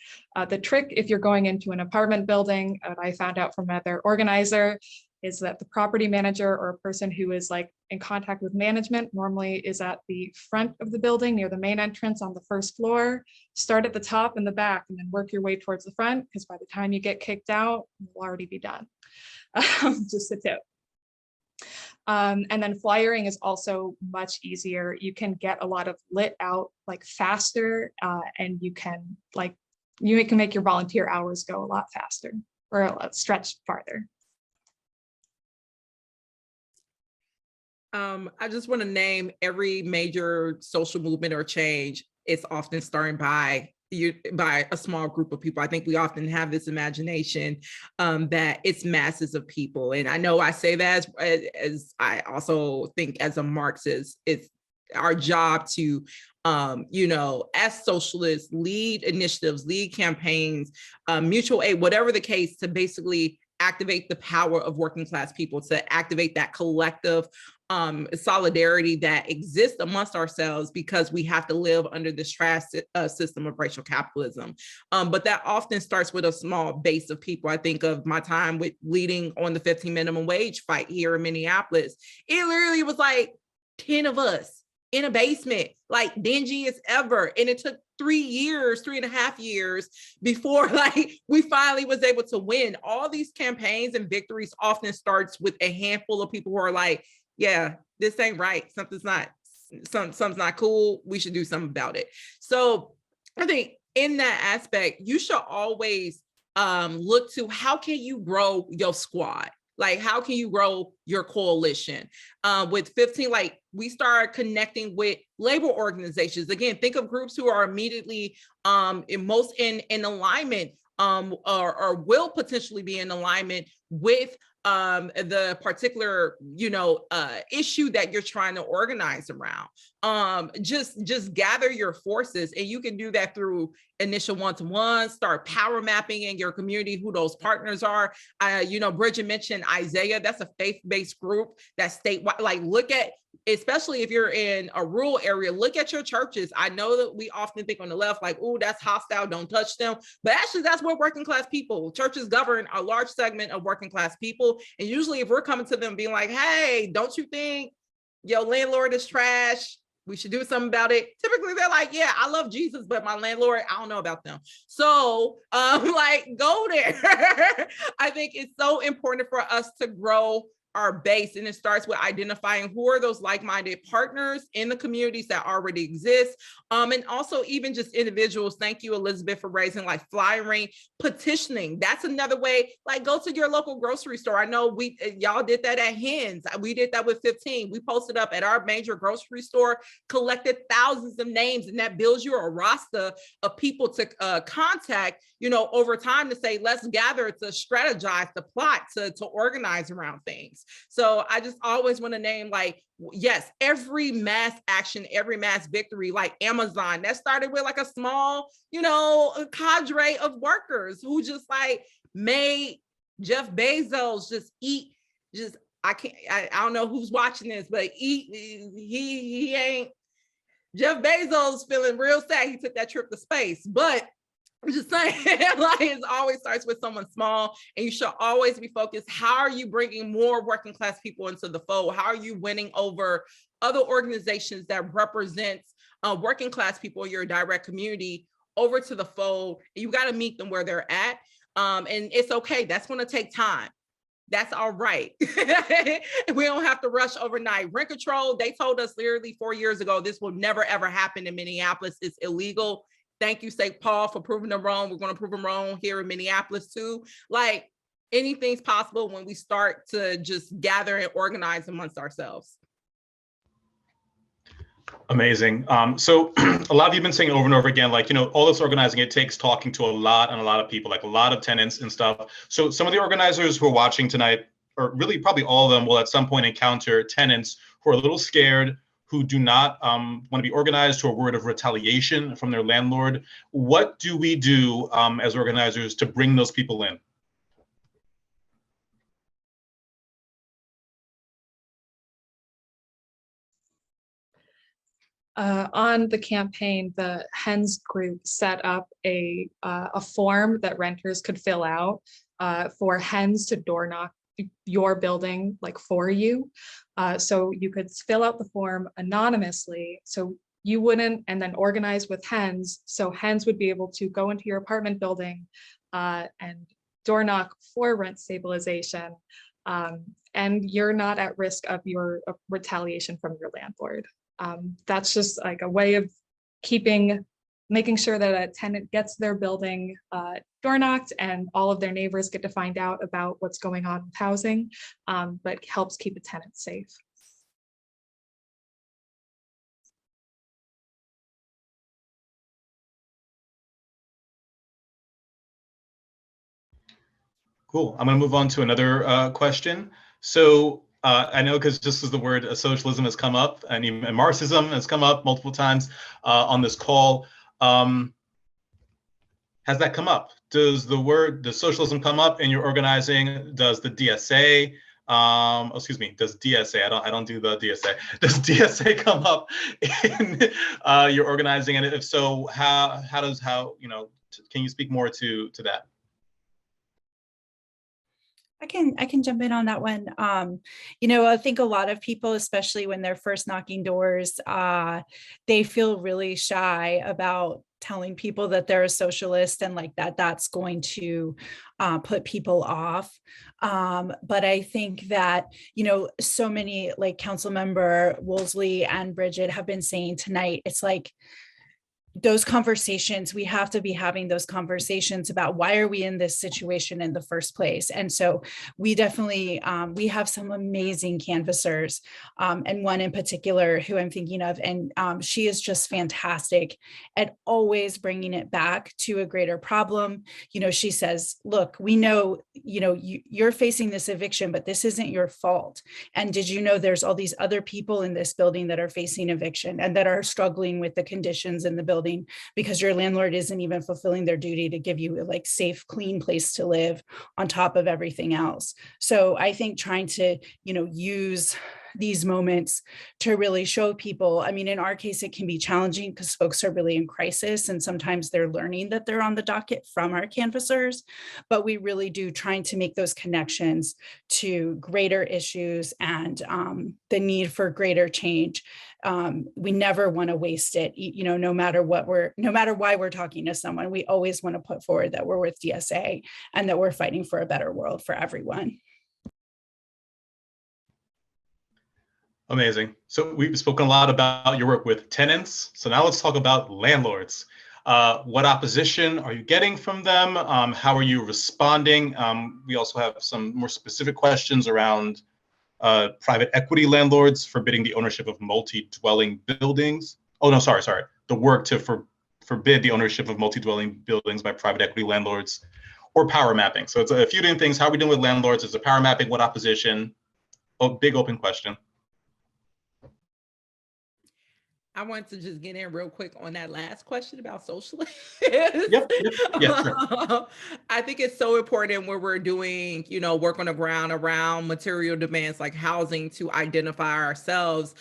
The trick, if you're going into an apartment building, I found out from another organizer, is that the property manager or a person who is like in contact with management normally is at the front of the building near the main entrance on the first floor. Start at the top and the back and then work your way towards the front, because by the time you get kicked out, you'll already be done. Just a tip. And then flyering is also much easier. You can get a lot of lit out like faster, and you can make your volunteer hours go a lot faster, or stretch farther. I just want to name every major social movement or change. It's often starting by a small group of people. I think we often have this imagination that it's masses of people. And I know I say that as I also think as a Marxist, it's our job to, as socialists, lead initiatives, lead campaigns, mutual aid, whatever the case, to basically activate the power of working class people, to activate that collective solidarity that exists amongst ourselves, because we have to live under this trash system of racial capitalism. But that often starts with a small base of people. I think of my time with leading on the 15 minimum wage fight here in Minneapolis. It literally was like 10 of us in a basement, like dingy as ever. And it took 3.5 years before we finally was able to win. All these campaigns and victories often starts with a handful of people who are like, yeah, this ain't right. Something's not cool. We should do something about it. So I think in that aspect, you should always look to how can you grow your squad? Like, how can you grow your coalition? With 15, we start connecting with labor organizations. Again, think of groups who are immediately in alignment or will potentially be in alignment with the particular, issue that you're trying to organize around. Just gather your forces, and you can do that through initial one-to-one, start power mapping in your community, who those partners are. Bridget mentioned Isaiah. That's a faith-based group that's statewide. Look at, especially if you're in a rural area, look at your churches. I know that we often think on the left, oh, that's hostile, don't touch them. But actually, that's where working class people, churches govern a large segment of working class people. And usually if we're coming to them being like, hey, don't you think your landlord is trash? we should do something about it. Typically they're like, yeah, I love Jesus, but my landlord, I don't know about them. So like, go there. I think it's so important for us to grow our base, and it starts with identifying who are those like-minded partners in the communities that already exist, and also even just individuals. Thank you, Elizabeth, for raising like flyering, petitioning. That's another way. Like, go to your local grocery store. I know y'all did that at HENS. We did that with 15. We posted up at our major grocery store, collected thousands of names, and that builds you a roster of people to contact, you know, over time, to say, let's gather, to strategize, to plot, to organize around things. So I just always want to name, like, yes, every mass action, every mass victory, like Amazon, that started with like a small, you know, cadre of workers who just like made Jeff Bezos just eat, just, I don't know who's watching this, but he ain't, Jeff Bezos feeling real sad he took that trip to space, but I'm just saying, like, it always starts with someone small, and you should always be focused. How are you bringing more working class people into the fold? How are you winning over other organizations that represents working class people in your direct community over to the fold? You got to meet them where they're at. And it's okay. That's going to take time. That's all right. We don't have to rush overnight. Rent control, they told us literally 4 years ago, this will never, ever happen in Minneapolis. It's illegal. Thank you, St. Paul, for proving them wrong. We're going to prove them wrong here in Minneapolis too. Like, anything's possible when we start to just gather and organize amongst ourselves. Amazing. So a lot of you have been saying over and over again, like, you know, all this organizing, it takes talking to a lot of people, like a lot of tenants and stuff. So some of the organizers who are watching tonight, or really probably all of them, will at some point encounter tenants who are a little scared, who do not want to be organized, who are worried of retaliation from their landlord. What do we do as organizers to bring those people in? On the campaign, the HENS group set up a form that renters could fill out for HENS to door knock your building, like, for you. So you could fill out the form anonymously, so you wouldn't, and then organize with HENS. So HENS would be able to go into your apartment building and door knock for rent stabilization. And you're not at risk of your retaliation from your landlord. That's just like a way of making sure that a tenant gets their building door knocked, and all of their neighbors get to find out about what's going on with housing, but helps keep a tenant safe. Cool. I'm going to move on to another question. So I know, because just as the word socialism has come up, and even Marxism has come up multiple times on this call, has that come up? Does socialism come up in your organizing? Does the DSA, does DSA, I don't do the DSA. Does DSA come up in your organizing? And if so, can you speak more to that? I can jump in on that one. You know, I think a lot of people, especially when they're first knocking doors, they feel really shy about telling people that they're a socialist, and like that's going to put people off. But I think that, you know, so many, like Councilmember Woolsey and Bridget have been saying tonight, it's like, those conversations, we have to be having those conversations about why are we in this situation in the first place. And so we definitely, we have some amazing canvassers, and one in particular who I'm thinking of, and she is just fantastic at always bringing it back to a greater problem. You know, she says, look, we know, you know, you're facing this eviction, but this isn't your fault. And did you know there's all these other people in this building that are facing eviction and that are struggling with the conditions in the building, because your landlord isn't even fulfilling their duty to give you a like safe, clean place to live on top of everything else. So I think trying to, you know, use these moments to really show people. I mean, in our case, it can be challenging because folks are really in crisis and sometimes they're learning that they're on the docket from our canvassers, but we really do trying to make those connections to greater issues and the need for greater change. We never want to waste it, no matter why we're talking to someone, we always want to put forward that we're with DSA and that we're fighting for a better world for everyone. Amazing. So we've spoken a lot about your work with tenants. So now let's talk about landlords. What opposition are you getting from them? How are you responding? We also have some more specific questions around private equity landlords forbidding the ownership of multi-dwelling buildings. Oh, no, sorry. The work to forbid the ownership of multi-dwelling buildings by private equity landlords, or power mapping. So it's a few different things. How are we doing with landlords? Is it power mapping? What opposition? Oh, big open question. I want to just get in real quick on that last question about socialists. Yep. Yeah, sure. I think it's so important when we're doing, work on the ground around material demands like housing to identify ourselves,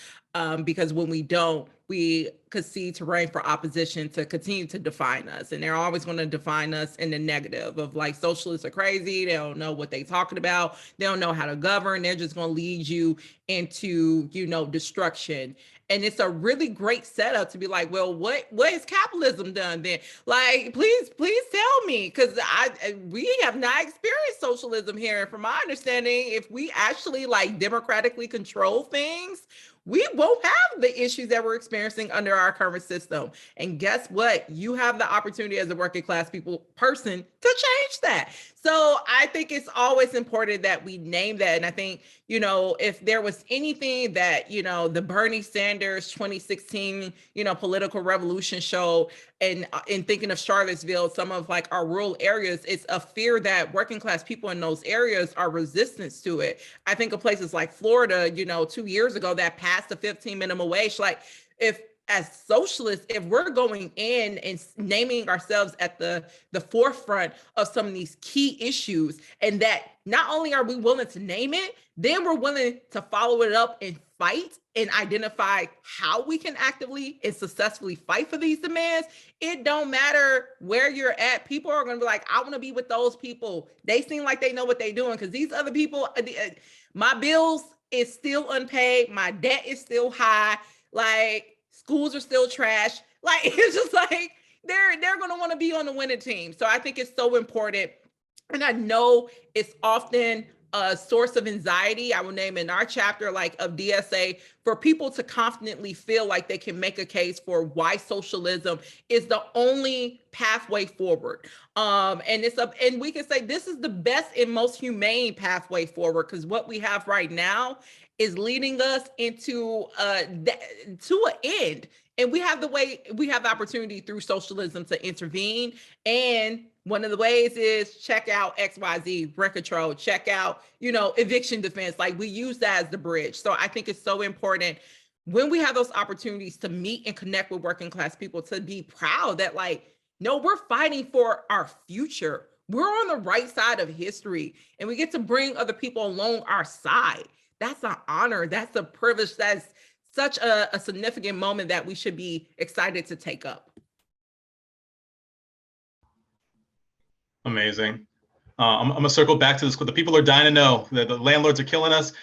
because when we don't, we concede terrain for opposition to continue to define us. And they're always going to define us in the negative of like, socialists are crazy. They don't know what they're talking about. They don't know how to govern. They're just going to lead you into, destruction. And it's a really great setup to be like, well, what has capitalism done then? Like, please tell me, because we have not experienced socialism here. And from my understanding, if we actually like democratically control things, we won't have the issues that we're experiencing under our current system. And guess what? You have the opportunity as a working class person to change that. So I think it's always important that we name that. And I think, if there was anything that, the Bernie Sanders 2016, political revolution showed, and in thinking of Charlottesville, some of like our rural areas, it's a fear that working class people in those areas are resistant to it. I think of places like Florida, 2 years ago that passed the 15 minimum wage. Like, if as socialists, if we're going in and naming ourselves at the forefront of some of these key issues, and that not only are we willing to name it, then we're willing to follow it up and fight and identify how we can actively and successfully fight for these demands. It don't matter where you're at. People are going to be like, I want to be with those people. They seem like they know what they're doing, because these other people, my bills is still unpaid. My debt is still high. Like, schools are still trash. Like, it's just like, they're going to want to be on the winning team. So I think it's so important. And I know it's often a source of anxiety. I will name in our chapter like of DSA, for people to confidently feel like they can make a case for why socialism is the only pathway forward. And we can say this is the best and most humane pathway forward, because what we have right now is leading us into to an end. And we have the opportunity through socialism to intervene. And one of the ways is check out XYZ, rent control, check out, eviction defense. Like, we use that as the bridge. So I think it's so important when we have those opportunities to meet and connect with working class people, to be proud that no, we're fighting for our future. We're on the right side of history, and we get to bring other people along our side. That's an honor. That's a privilege. That's such a significant moment that we should be excited to take up. Amazing. I'm gonna circle back to this. The people are dying to know that the landlords are killing us,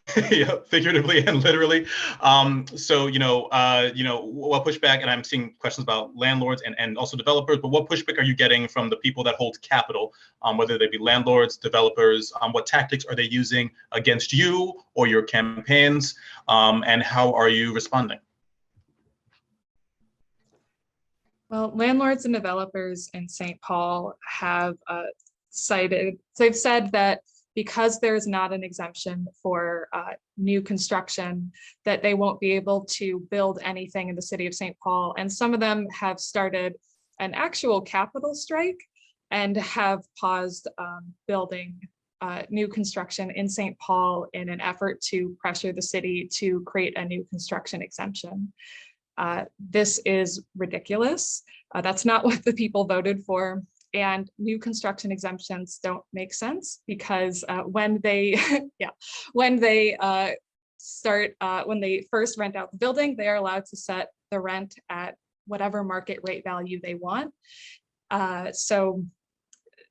figuratively and literally. So what pushback? And I'm seeing questions about landlords and also developers. But what pushback are you getting from the people that hold capital, whether they be landlords, developers? What tactics are they using against you or your campaigns? And how are you responding? Well, landlords and developers in St. Paul have they've said that because there's not an exemption for new construction, that they won't be able to build anything in the city of St. Paul. And some of them have started an actual capital strike and have paused building new construction in St. Paul in an effort to pressure the city to create a new construction exemption. This is ridiculous. That's not what the people voted for. And new construction exemptions don't make sense, because when they start, when they first rent out the building, they are allowed to set the rent at whatever market rate value they want. So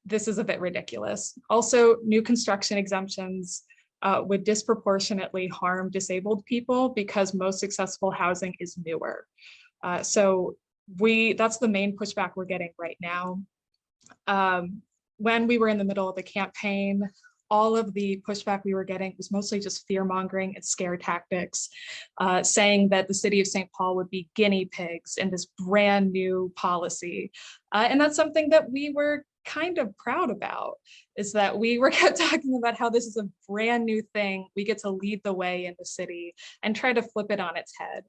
this is a bit ridiculous. Also, new construction exemptions would disproportionately harm disabled people because most accessible housing is newer. So that's the main pushback we're getting right now. When we were in the middle of the campaign, all of the pushback we were getting was mostly just fear mongering and scare tactics, saying that the city of St. Paul would be guinea pigs in this brand new policy. And that's something that we were kind of proud about, is that we were kept talking about how this is a brand new thing. We get to lead the way in the city and try to flip it on its head.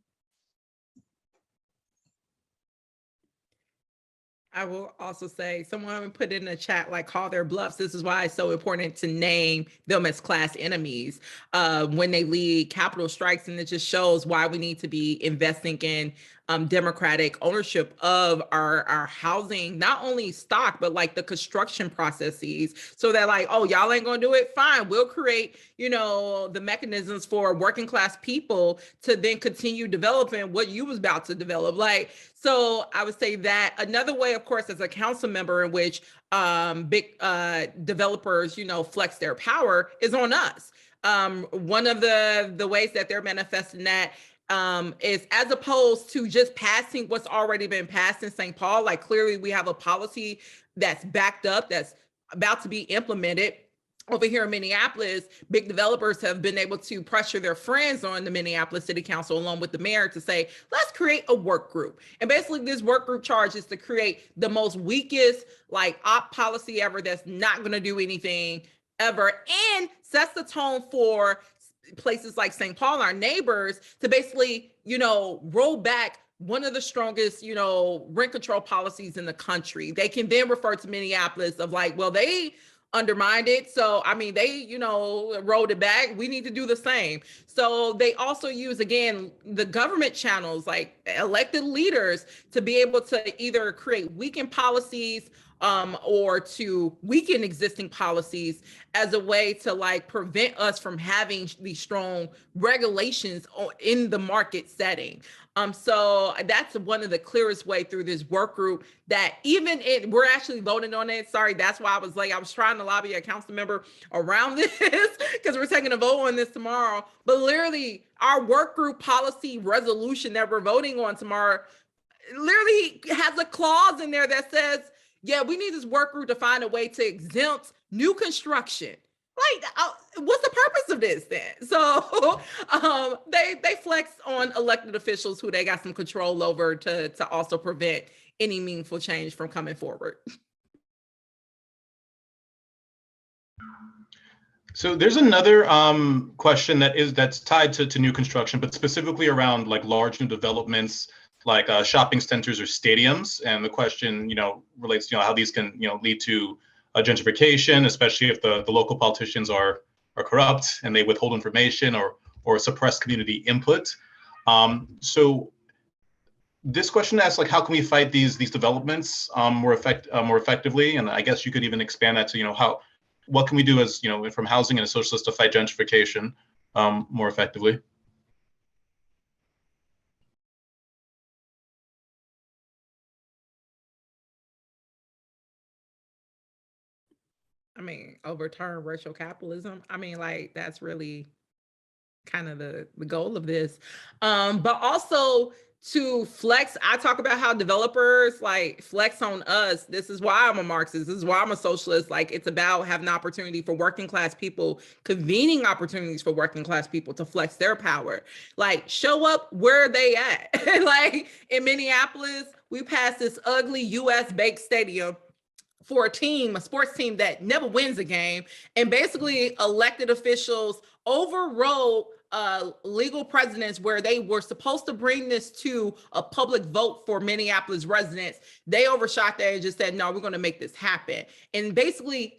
I will also say, someone put in the chat, like, call their bluffs. This is why it's so important to name them as class enemies when they lead capital strikes. And it just shows why we need to be investing in democratic ownership of our housing, not only stock, but like the construction processes, so that like, oh, y'all ain't gonna do it, fine, we'll create, you know, the mechanisms for working class people to then continue developing what you was about to develop. Like, so I would say that another way, of course, as a council member in which big developers, you know, flex their power is on us. One of the ways that they're manifesting that is, as opposed to just passing what's already been passed in St. Paul, like clearly we have a policy that's backed up, that's about to be implemented. Over here in Minneapolis, big developers have been able to pressure their friends on the Minneapolis City Council, along with the mayor, to say, let's create a work group. And basically this work group charge is to create the most weakest like op policy ever that's not going to do anything ever, and sets the tone for places like St. Paul, our neighbors, to basically, you know, roll back one of the strongest, you know, rent control policies in the country. They can then refer to Minneapolis of like, well, they undermined it. So, I mean, they, you know, rolled it back. We need to do the same. So they also use, again, the government channels, like elected leaders, to be able to either create weakened policies or to weaken existing policies as a way to like prevent us from having these strong regulations in the market setting. So that's one of the clearest way through this work group, that even we're actually voting on it. Sorry, that's why I was trying to lobby a council member around this because we're taking a vote on this tomorrow. But literally our work group policy resolution that we're voting on tomorrow literally has a clause in there that says, yeah, we need this work group to find a way to exempt new construction. Like, what's the purpose of this then? So they flex on elected officials who they got some control over to also prevent any meaningful change from coming forward. So there's another question that's tied to new construction, but specifically around like large new developments, like shopping centers or stadiums. And the question, you know, relates to, you know, how these can, you know, lead to gentrification, especially if the local politicians are corrupt and they withhold information or suppress community input. So this question asks, like, how can we fight these developments more effectively? And I guess you could even expand that to, you know, what can we do as, you know, from housing and a socialist to fight gentrification more effectively? I mean, overturn racial capitalism. I mean, like, that's really kind of the goal of this. But also to flex, I talk about how developers like flex on us. This is why I'm a Marxist. This is why I'm a socialist. Like, it's about having opportunity for working class people, convening opportunities for working class people to flex their power. Like, show up where they at. Like in Minneapolis, we passed this ugly US-based stadium for a sports team that never wins a game, and basically elected officials overrode legal precedents where they were supposed to bring this to a public vote for Minneapolis residents. They overshot that and just said, no, we're going to make this happen. And basically,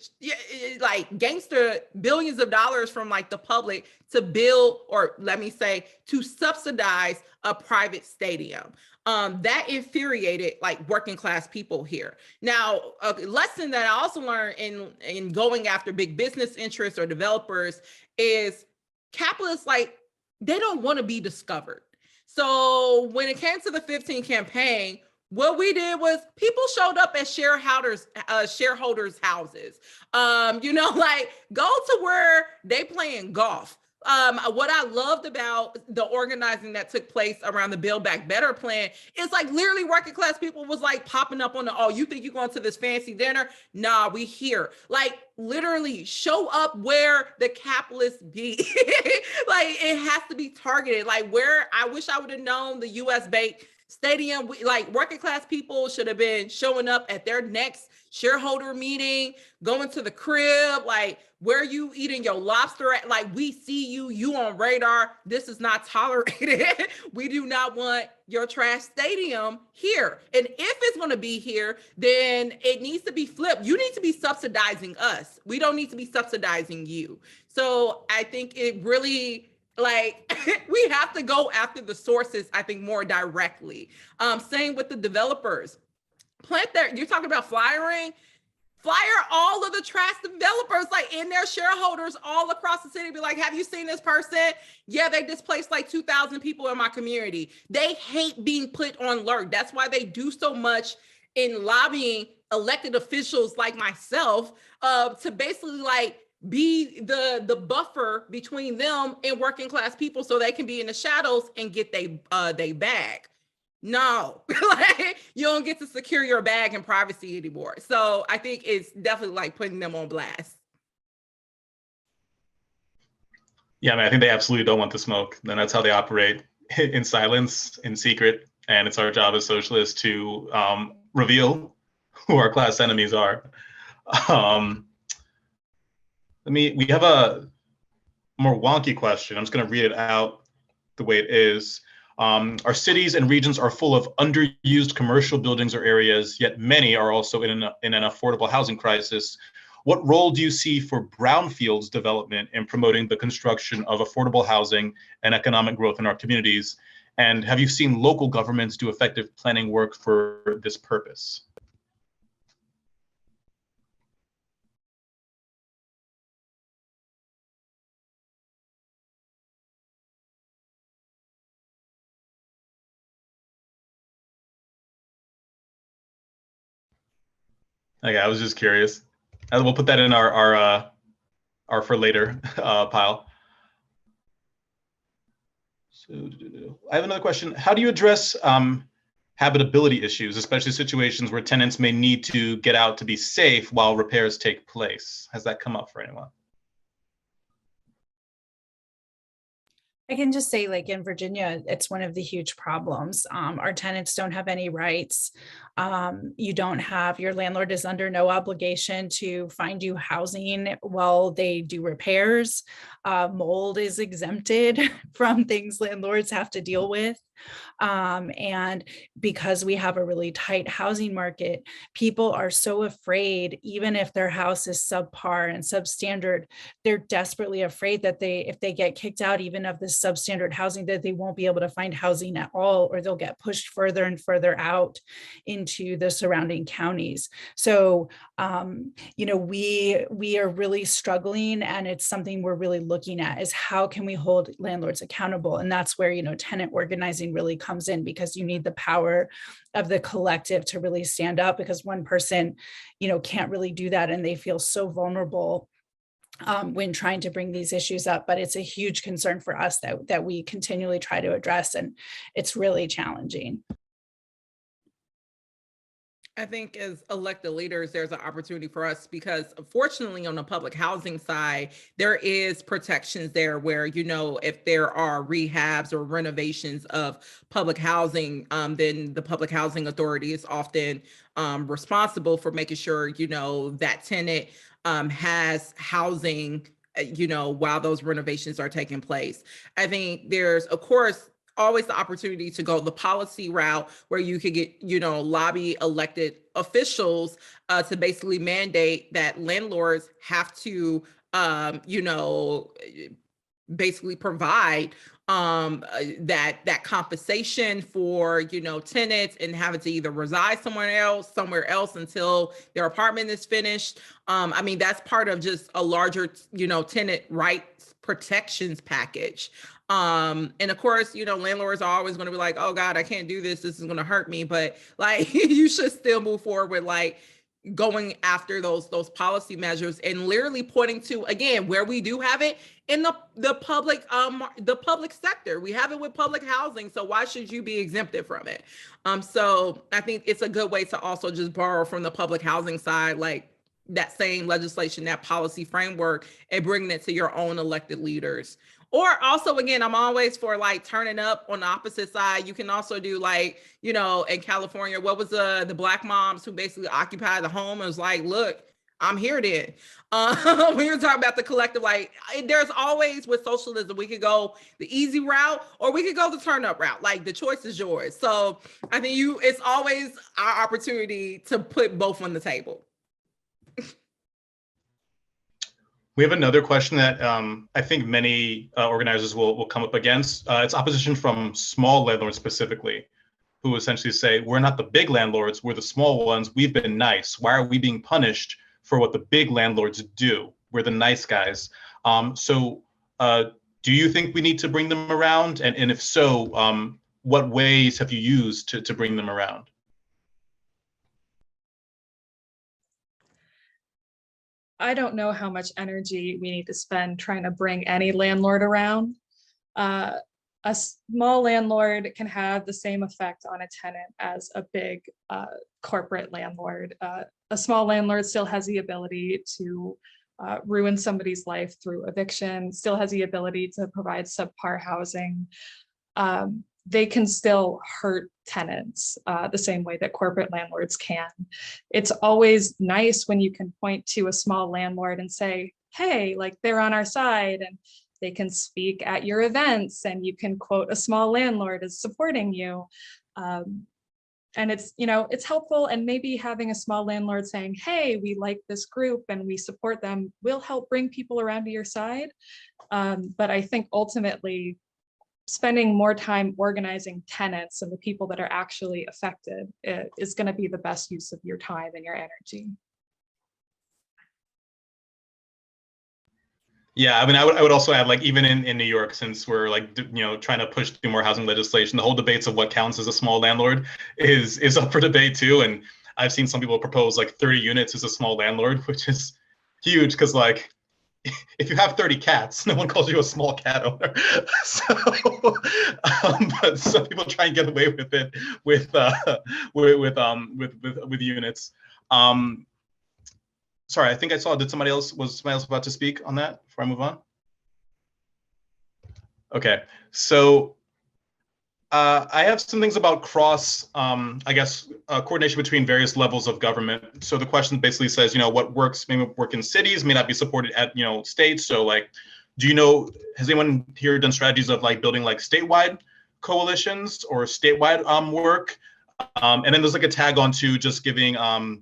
like, gangster billions of dollars from like the public to build, or let me say, to subsidize a private stadium. That infuriated like working class people here. Now, a lesson that I also learned in going after big business interests or developers is capitalists, like, they don't want to be discovered. So when it came to the 15 campaign, what we did was people showed up at shareholders' houses. Like go to where they playing golf. What I loved about the organizing that took place around the Build Back Better plan is like literally working class people was like popping up on oh, you think you're going to this fancy dinner? Nah, we here. Like literally show up where the capitalists be. Like it has to be targeted. Like where I wish I would have known the US Bank Stadium, like working class people should have been showing up at their next shareholder meeting, going to the crib, like where you eating your lobster at, like we see you on radar. This is not tolerated. We do not want your trash stadium here. And if it's going to be here, then it needs to be flipped. You need to be subsidizing us. We don't need to be subsidizing you. So I think it really, like we have to go after the sources, I think, more directly. Same with the developers. You're talking about flyer all of the trash developers like in their shareholders all across the city. Be like, have you seen this person? Yeah, they displaced like 2,000 people in my community. They hate being put on alert. That's why they do so much in lobbying elected officials like myself to basically like be the buffer between them and working class people so they can be in the shadows and get they bag. No, like you don't get to secure your bag in privacy anymore. So I think it's definitely like putting them on blast. Yeah, I mean, I think they absolutely don't want the smoke. Then that's how they operate in silence, in secret. And it's our job as socialists to reveal who our class enemies are. We have a more wonky question. I'm just going to read it out the way it is. Our cities and regions are full of underused commercial buildings or areas, yet many are also in an affordable housing crisis. What role do you see for brownfields development in promoting the construction of affordable housing and economic growth in our communities? And have you seen local governments do effective planning work for this purpose? Okay, I was just curious. And we'll put that in our for later pile. So I have another question. How do you address habitability issues, especially situations where tenants may need to get out to be safe while repairs take place? Has that come up for anyone? I can just say, like in Virginia, it's one of the huge problems. Our tenants don't have any rights. Your landlord is under no obligation to find you housing while they do repairs. Mold is exempted from things landlords have to deal with. And because we have a really tight housing market, people are so afraid, even if their house is subpar and substandard, they're desperately afraid that if they get kicked out even of this substandard housing, that they won't be able to find housing at all, or they'll get pushed further and further out into the surrounding counties. So, we are really struggling, and it's something we're really looking at is how can we hold landlords accountable? And that's where, tenant organizing really comes in, because you need the power of the collective to really stand up, because one person, can't really do that, and they feel so vulnerable when trying to bring these issues up. But it's a huge concern for us that we continually try to address, and it's really challenging. I think as elected leaders, there's an opportunity for us, because unfortunately on the public housing side, there is protections there where, if there are rehabs or renovations of public housing, then the public housing authority is often responsible for making sure, that tenant has housing, while those renovations are taking place. I think there's, of course, always the opportunity to go the policy route where you could get, lobby elected officials to basically mandate that landlords have to, basically provide that compensation for, tenants, and having to either reside somewhere else until their apartment is finished. That's part of just a larger, tenant rights protections package. And of course, you know, landlords are always going to be like, oh God, I can't do this. This is going to hurt me. But like, you should still move forward with like going after those policy measures and literally pointing to, again, where we do have it in the public sector. We have it with public housing. So why should you be exempted from it? So I think it's a good way to also just borrow from the public housing side, like that same legislation, that policy framework, and bringing it to your own elected leaders. Or also, again, I'm always for like turning up on the opposite side. You can also do like, you know, in California, what was the Black moms who basically occupied the home and was like, look, I'm here then. We were talking about the collective, like there's always with socialism, we could go the easy route or we could go the turn up route. Like the choice is yours. So I think it's always our opportunity to put both on the table. We have another question that I think many organizers will come up against. It's opposition from small landlords specifically, who essentially say, we're not the big landlords, we're the small ones, we've been nice. Why are we being punished for what the big landlords do? We're the nice guys. So do you think we need to bring them around? And if so, what ways have you used to bring them around? I don't know how much energy we need to spend trying to bring any landlord around. A small landlord can have the same effect on a tenant as a big corporate landlord. A small landlord still has the ability to ruin somebody's life through eviction, still has the ability to provide subpar housing. They can still hurt tenants the same way that corporate landlords can. It's always nice when you can point to a small landlord and say, hey, like they're on our side and they can speak at your events and you can quote a small landlord as supporting you. And it's, you know, it's helpful, and maybe having a small landlord saying, hey, we like this group and we support them will help bring people around to your side. But I think ultimately, spending more time organizing tenants and the people that are actually affected is going to be the best use of your time and your energy. Yeah, I mean, I would also add, like, even in New York, since we're like, you know, trying to push through more housing legislation, the whole debates of what counts as a small landlord is up for debate too. And I've seen some people propose like 30 units as a small landlord, which is huge because, like, if you have 30 cats, no one calls you a small cat owner. So, but some people try and get away with it with units. Sorry, I think I saw. Was somebody else about to speak on that before I move on? Okay, so I have some things about cross, coordination between various levels of government. So the question basically says, you know, what works, may work in cities, may not be supported at, you know, states. So like, do you know, has anyone here done strategies of like building like statewide coalitions or statewide work? And then there's like a tag on to just giving a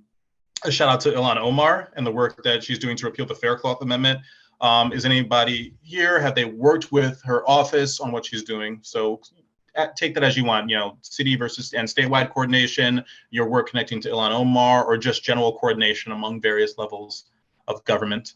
shout out to Ilhan Omar and the work that she's doing to repeal the Fair Cloth Amendment. Is anybody here? Have they worked with her office on what she's doing? So take that as you want, you know, city versus and statewide coordination, your work connecting to Ilhan Omar, or just general coordination among various levels of government.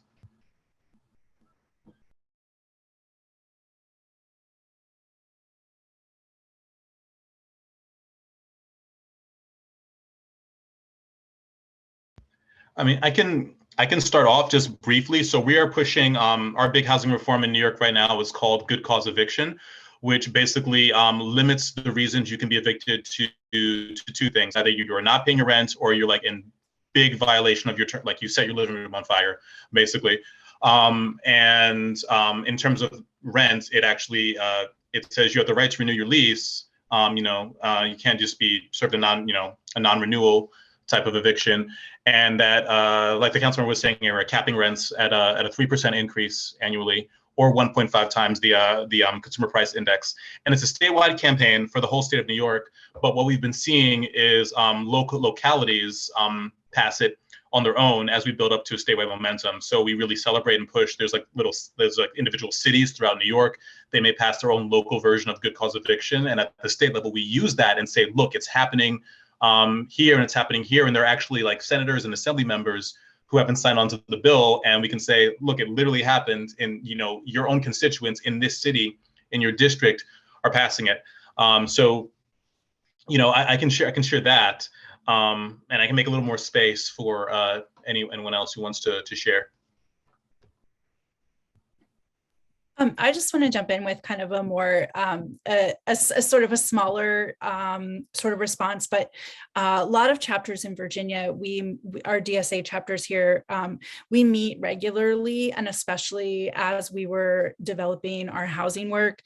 I mean, I can start off just briefly. So we are pushing our big housing reform in New York right now is called good cause eviction, which basically limits the reasons you can be evicted to two things. Either you are not paying your rent or you're like in big violation of your term, like you set your living room on fire, basically. In terms of rent, it actually it says you have the right to renew your lease. You can't just be served a non-renewal type of eviction, and that like the councilman was saying, we're capping rents at a 3% increase annually, or 1.5 times the consumer price index. And it's a statewide campaign for the whole state of New York. But what we've been seeing is localities pass it on their own as we build up to a statewide momentum. So we really celebrate and push. There's like individual cities throughout New York. They may pass their own local version of good cause eviction. And at the state level, we use that and say, look, it's happening here and it's happening here. And they're actually like senators and assembly members who haven't signed on to the bill. And we can say, look, it literally happened in, you know, your own constituents in this city in your district are passing it. So, you know, I can share that, and I can make a little more space for anyone else who wants to share. I just want to jump in with kind of a more a sort of a smaller sort of response, but a lot of chapters in Virginia, our DSA chapters here, we meet regularly, and especially as we were developing our housing work,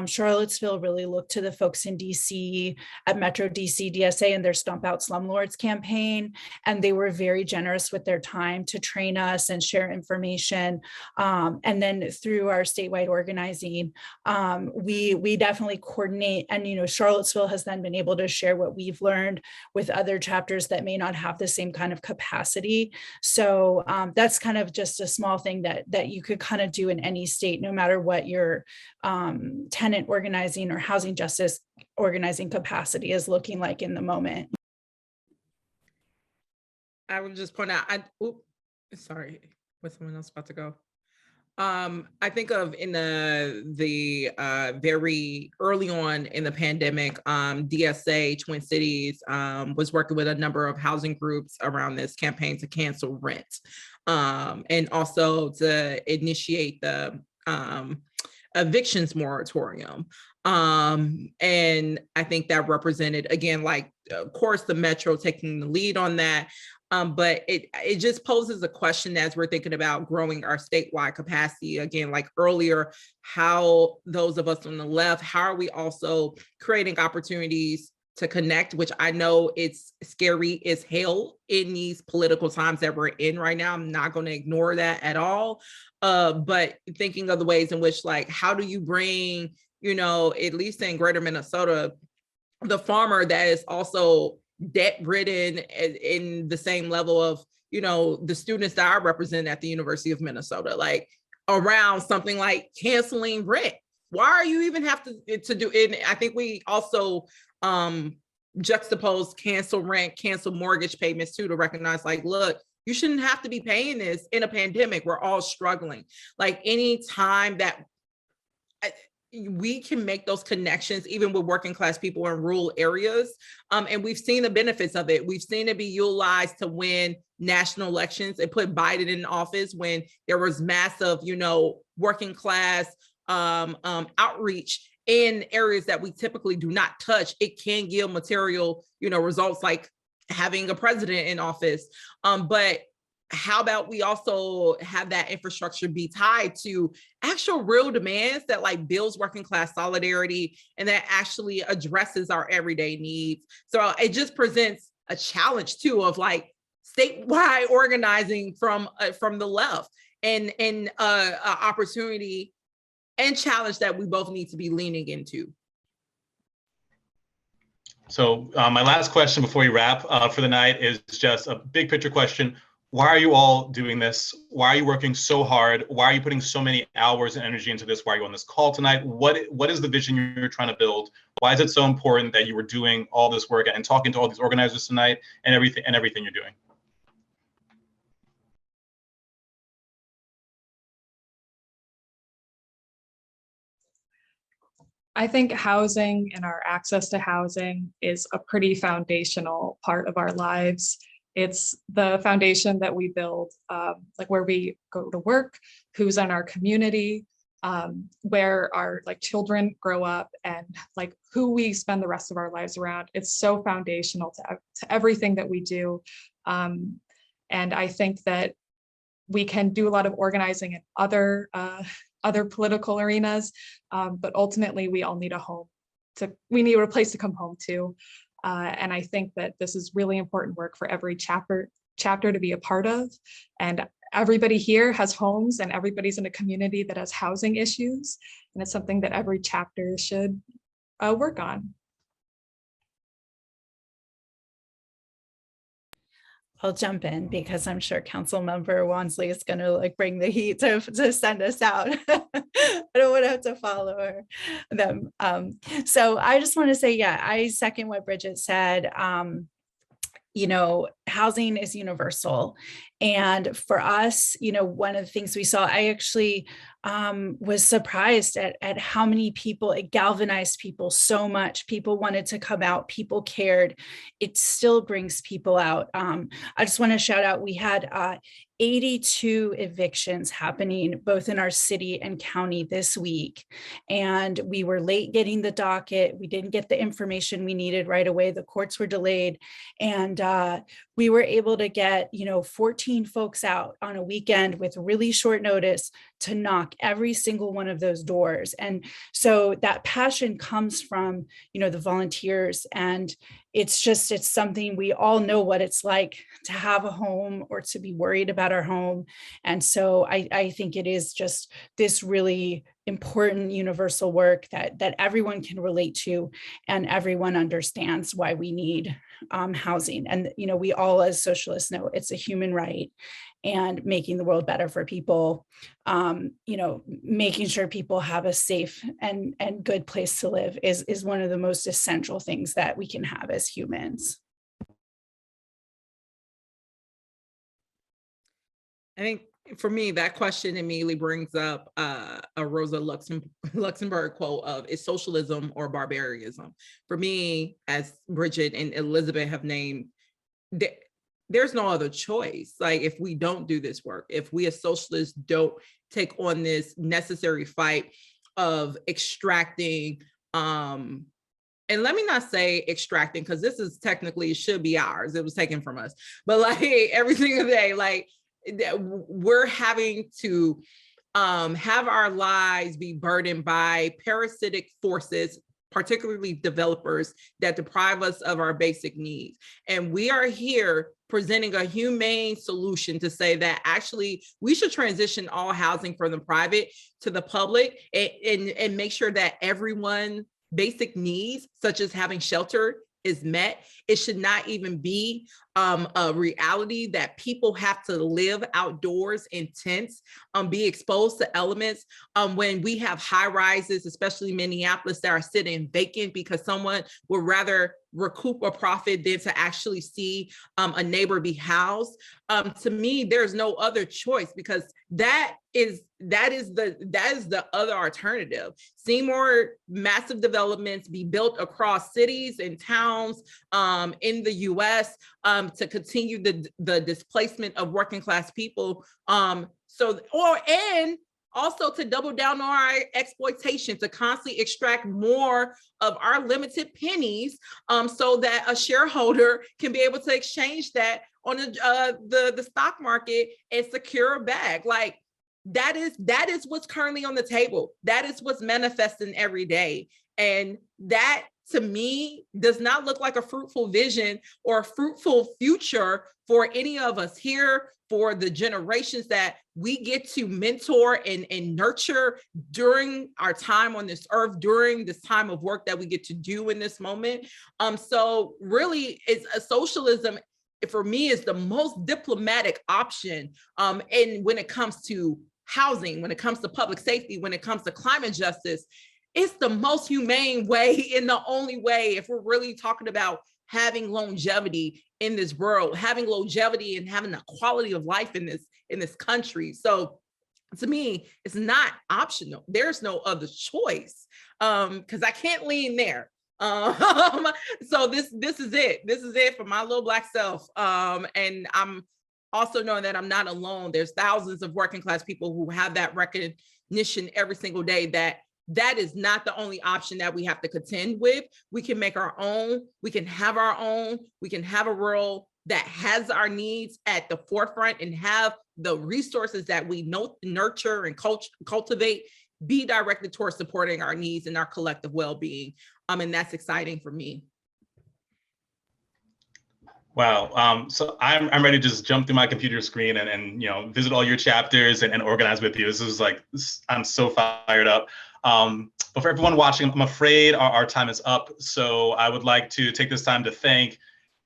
Charlottesville really looked to the folks in DC at Metro DC DSA and their Stomp Out Slumlords campaign, and they were very generous with their time to train us and share information. And then through our statewide organizing, we definitely coordinate, and you know, Charlottesville has then been able to share what we've learned with other chapters that may not have the same kind of capacity. So that's kind of just a small thing that you could kind of do in any state, no matter what your tenant organizing or housing justice organizing capacity is looking like in the moment. I would just point out, sorry, was someone else about to go? I think of in the very early on in the pandemic, DSA Twin Cities was working with a number of housing groups around this campaign to cancel rent, and also to initiate the evictions moratorium. And I think that represented, again, like, of course, the Metro taking the lead on that. But it just poses a question as we're thinking about growing our statewide capacity. Again, like earlier, how those of us on the left, how are we also creating opportunities to connect, which I know it's scary as hell in these political times that we're in right now. I'm not going to ignore that at all. But thinking of the ways in which, like, how do you bring, you know, at least in greater Minnesota, the farmer that is also debt-ridden in the same level of, you know, the students that I represent at the University of Minnesota, like around something like canceling rent. Why are you even have to do it? And I think we also juxtapose cancel rent, cancel mortgage payments too, to recognize, like, look, you shouldn't have to be paying this in a pandemic. We're all struggling. Like, any time that we can make those connections, even with working class people in rural areas. And we've seen the benefits of it. We've seen it be utilized to win national elections and put Biden in office when there was massive, you know, working class outreach in areas that we typically do not touch. It can yield material, you know, results, like having a president in office. But how about we also have that infrastructure be tied to actual real demands that, like, builds working class solidarity and that actually addresses our everyday needs. So it just presents a challenge too of, like, statewide organizing from the left, and opportunity and challenge that we both need to be leaning into. So my last question before we wrap for the night is just a big picture question. Why are you all doing this? Why are you working so hard? Why are you putting so many hours and energy into this? Why are you on this call tonight? What is the vision you're trying to build? Why is it so important that you were doing all this work and talking to all these organizers tonight and everything you're doing? I think housing and our access to housing is a pretty foundational part of our lives. It's the foundation that we build, like where we go to work, who's in our community, where our, like, children grow up, and like who we spend the rest of our lives around. It's so foundational to everything that we do. And I think that we can do a lot of organizing in other political arenas, but ultimately we all need a home. We need a place to come home to. And I think that this is really important work for every chapter to be a part of. And everybody here has homes, and everybody's in a community that has housing issues. And it's something that every chapter should work on. I'll jump in because I'm sure Councilmember Wansley is going to, like, bring the heat to send us out. I don't want to have to follow them. So I just want to say, yeah, I second what Bridget said. housing is universal. And for us, one of the things we saw, I actually was surprised at how many people, it galvanized people so much. People wanted to come out, people cared. It still brings people out. I just want to shout out, we had 82 evictions happening both in our city and county this week. And we were late getting the docket. We didn't get the information we needed right away. The courts were delayed. And we were able to get, 14 folks out on a weekend with really short notice to knock every single one of those doors. And so that passion comes from, the volunteers. And it's something we all know what it's like to have a home or to be worried about our home. And so I think it is just this really important universal work that everyone can relate to, and everyone understands why we need housing. And, we all as socialists know it's a human right, and making the world better for people, making sure people have a safe and good place to live is one of the most essential things that we can have as humans. I think for me, that question immediately brings up a Rosa Luxemburg quote of, is socialism or barbarism? For me, as Bridget and Elizabeth have named, there's no other choice. Like, if we don't do this work, if we as socialists don't take on this necessary fight of extracting, and let me not say extracting, because this is technically, should be ours. It was taken from us. But like every single day, like we're having to have our lives be burdened by parasitic forces, particularly developers, that deprive us of our basic needs. And we are here presenting a humane solution to say that actually we should transition all housing from the private to the public, and make sure that everyone's basic needs, such as having shelter, is met. It should not even be a reality that people have to live outdoors in tents, be exposed to elements. When we have high rises, especially Minneapolis, that are sitting vacant because someone would rather recoup a profit than to actually see a neighbor be housed. To me, there's no other choice, because that is the other alternative. See more massive developments be built across cities and towns in the US to continue the displacement of working class people. And also to double down on our exploitation, to constantly extract more of our limited pennies, so that a shareholder can be able to exchange that on the stock market and secure a bag. Like, that is what's currently on the table. That is what's manifesting every day. And that, to me, does not look like a fruitful vision or a fruitful future for any of us here, for the generations that we get to mentor and nurture during our time on this earth, during this time of work that we get to do in this moment. So really, it's a socialism, for me, is the most diplomatic option. And when it comes to housing, when it comes to public safety, when it comes to climate justice, it's the most humane way, and the only way, if we're really talking about having longevity in this world, having longevity and having a quality of life in this country. So to me, it's not optional. There's no other choice, because I can't lean there. So this is it. This is it for my little Black self. And I'm also knowing that I'm not alone. There's thousands of working class people who have that recognition every single day, that is not the only option that we have to contend with. We can make our own. We can have our own. We can have a world that has our needs at the forefront, and have the resources that we nurture and cultivate be directed towards supporting our needs and our collective well-being. And that's exciting for me. Wow. So I'm ready to just jump through my computer screen and visit all your chapters and organize with you. This is like, I'm so fired up. But for everyone watching, I'm afraid our time is up. So I would like to take this time to thank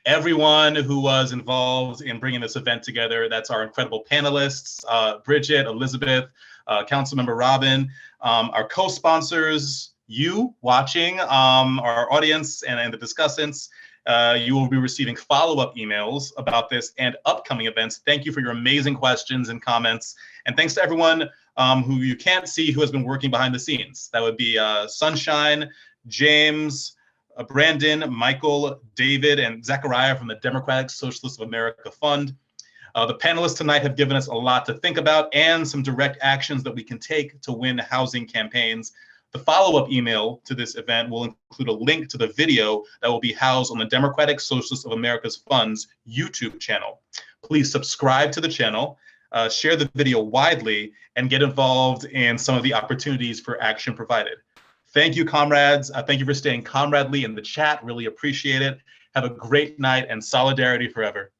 everyone who was involved in bringing this event together. That's our incredible panelists, Bridget, Elizabeth, Councilmember Robin, our co-sponsors, you watching, our audience and the discussants, You will be receiving follow-up emails about this and upcoming events. Thank you for your amazing questions and comments. And thanks to everyone who you can't see who has been working behind the scenes. That would be Sunshine, James, Brandon, Michael, David, and Zachariah from the Democratic Socialists of America Fund. The panelists tonight have given us a lot to think about and some direct actions that we can take to win housing campaigns. The follow-up email to this event will include a link to the video that will be housed on the Democratic Socialists of America's Fund's YouTube channel. Please subscribe to the channel, share the video widely, and get involved in some of the opportunities for action provided. Thank you, comrades. Thank you for staying comradely in the chat. Really appreciate it. Have a great night and solidarity forever.